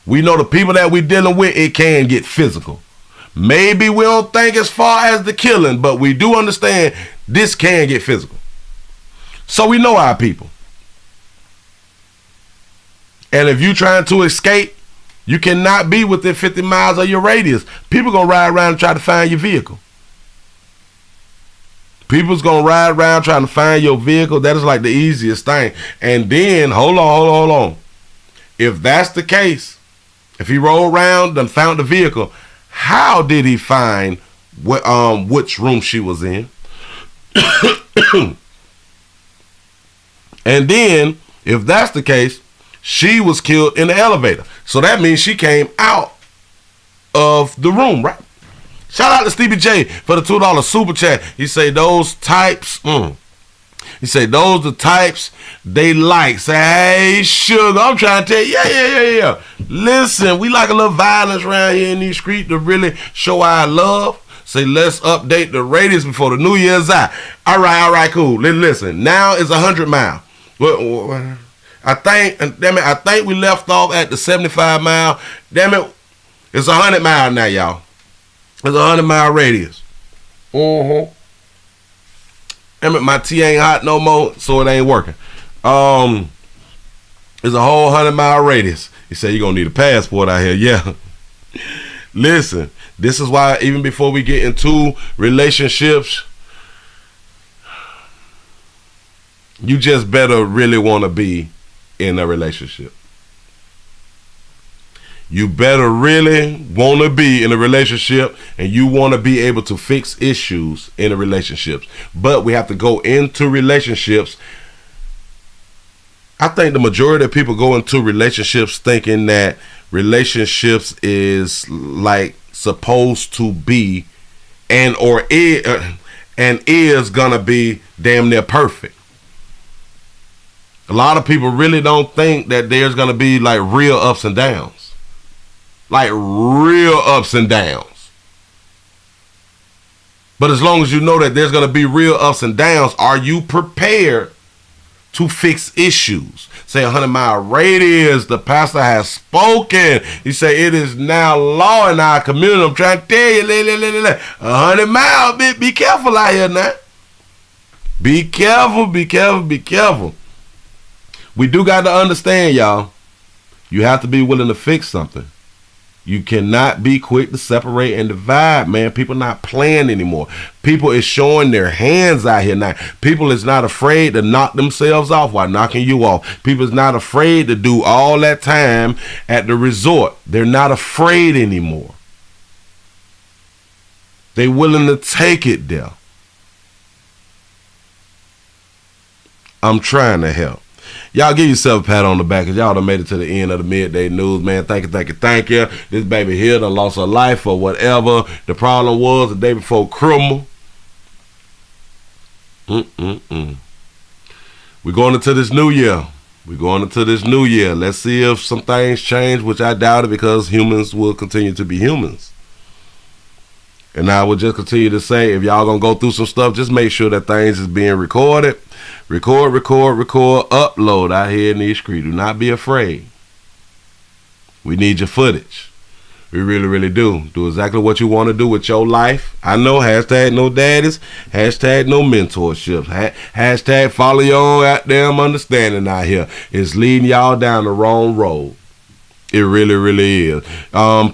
We know the people that we dealing with, it can get physical. Maybe we don't think as far as the killing, but we do understand this can get physical. So we know our people. And if you trying to escape, you cannot be within 50 miles of your radius. People going to ride around and try to find your vehicle. People's going to ride around trying to find your vehicle. That is like the easiest thing. And then, hold on. If that's the case, if he rolled around and found the vehicle, how did he find which room she was in? And then, if that's the case, she was killed in the elevator. So that means she came out of the room, right? Shout out to Stevie J for the $2 super chat. He say those types, he say those the types they like. Say, hey, sugar, I'm trying to tell you, yeah. Listen, we like a little violence around here in these streets to really show our love. Say, let's update the radius before the New Year's out. All right, cool. Listen, now it's 100 miles. I think we left off at the 75 mile. Damn it, it's 100 miles now, y'all. It's a 100-mile radius. Damn it, my tea ain't hot no more, so it ain't working. It's a whole 100-mile radius. He said you're gonna need a passport out here. Yeah. Listen, this is why even before we get into relationships, you just better really want to be in a relationship. You better really want to be in a relationship, and you want to be able to fix issues in a relationship. But we have to go into relationships. I think the majority of people go into relationships thinking that relationships is like supposed to be and is gonna be damn near perfect. A lot of people really don't think that there's gonna be like real ups and downs. Like real ups and downs. But as long as you know that there's going to be real ups and downs, are you prepared to fix issues? Say 100-mile radius, the pastor has spoken. He say it is now law in our community. I'm trying to tell you, 100 miles, be careful out here now. Be careful. We do got to understand, y'all, you have to be willing to fix something. You cannot be quick to separate and divide, man. People not playing anymore. People is showing their hands out here now. People is not afraid to knock themselves off while knocking you off. People is not afraid to do all that time at the resort. They're not afraid anymore. They willing to take it there. I'm trying to help. Y'all give yourself a pat on the back because y'all done made it to the end of the midday news, man. Thank you. This baby here done lost her life or whatever. The problem was the day before criminal. We're going into this new year. Let's see if some things change, which I doubt it because humans will continue to be humans. And I would just continue to say, if y'all gonna go through some stuff, just make sure that things is being recorded. Record, upload out here in these streets. Do not be afraid. We need your footage. We really, really do. Do exactly what you want to do with your life. I know, hashtag no daddies, hashtag no mentorships, hashtag follow your own goddamn understanding out here. It's leading y'all down the wrong road. It really, really is.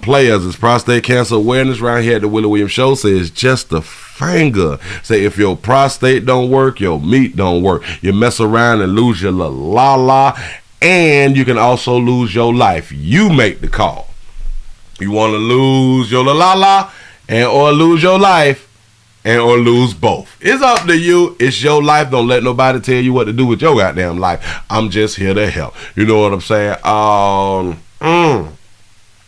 Players, it's prostate cancer awareness right here at the Willie Williams Show. Says just a finger. Say if your prostate don't work, your meat don't work. You mess around and lose your la, and you can also lose your life. You make the call. You want to lose your la and or lose your life and or lose both. It's up to you. It's your life. Don't let nobody tell you what to do with your goddamn life. I'm just here to help. You know what I'm saying?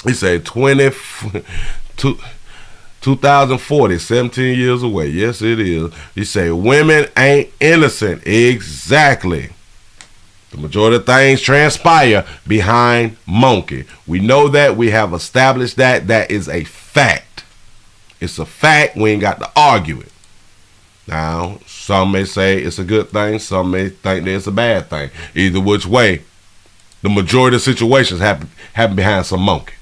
He said 2040, 17 years away. Yes, it is. He say women ain't innocent. Exactly. The majority of things transpire behind monkey. We know that. We have established that. That is a fact. It's a fact. We ain't got to argue it. Now, some may say it's a good thing. Some may think that it's a bad thing. Either which way, the majority of situations happen behind some monkey.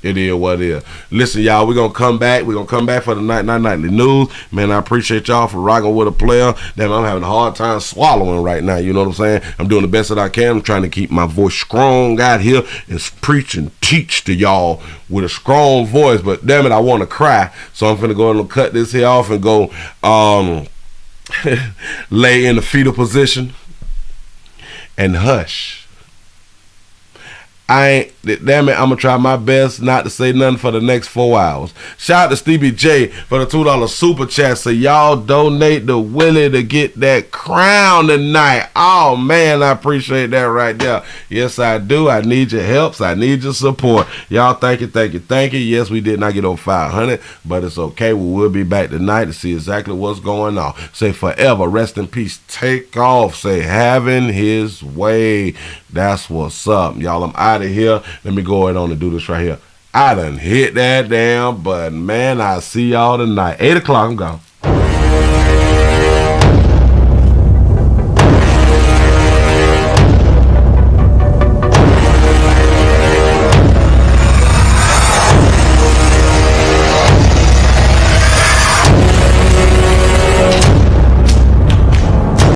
It is what it is. Listen, y'all, we're going to come back. We're going to come back for the nightly news. Man, I appreciate y'all for rocking with a player. Damn, I'm having a hard time swallowing right now. You know what I'm saying? I'm doing the best that I can. I'm trying to keep my voice strong out here and preach and teach to y'all with a strong voice. But damn it, I want to cry. So I'm finna go and cut this here off and go lay in the fetal position and hush. Damn it, I'm gonna try my best not to say nothing for the next 4 hours. Shout out to Stevie J for the $2 super chat. So y'all donate to Willie to get that crown tonight. Oh man, I appreciate that right there. Yes, I do. I need your help. I need your support. Y'all, thank you. Yes, we did not get over 500, but it's okay. We will be back tonight to see exactly what's going on. Say forever, rest in peace, take off. Say having his way. That's what's up, y'all. I'm out of here. Let me go ahead on and do this right here. I done hit that damn button, man. I see y'all tonight. 8 o'clock, I'm gone.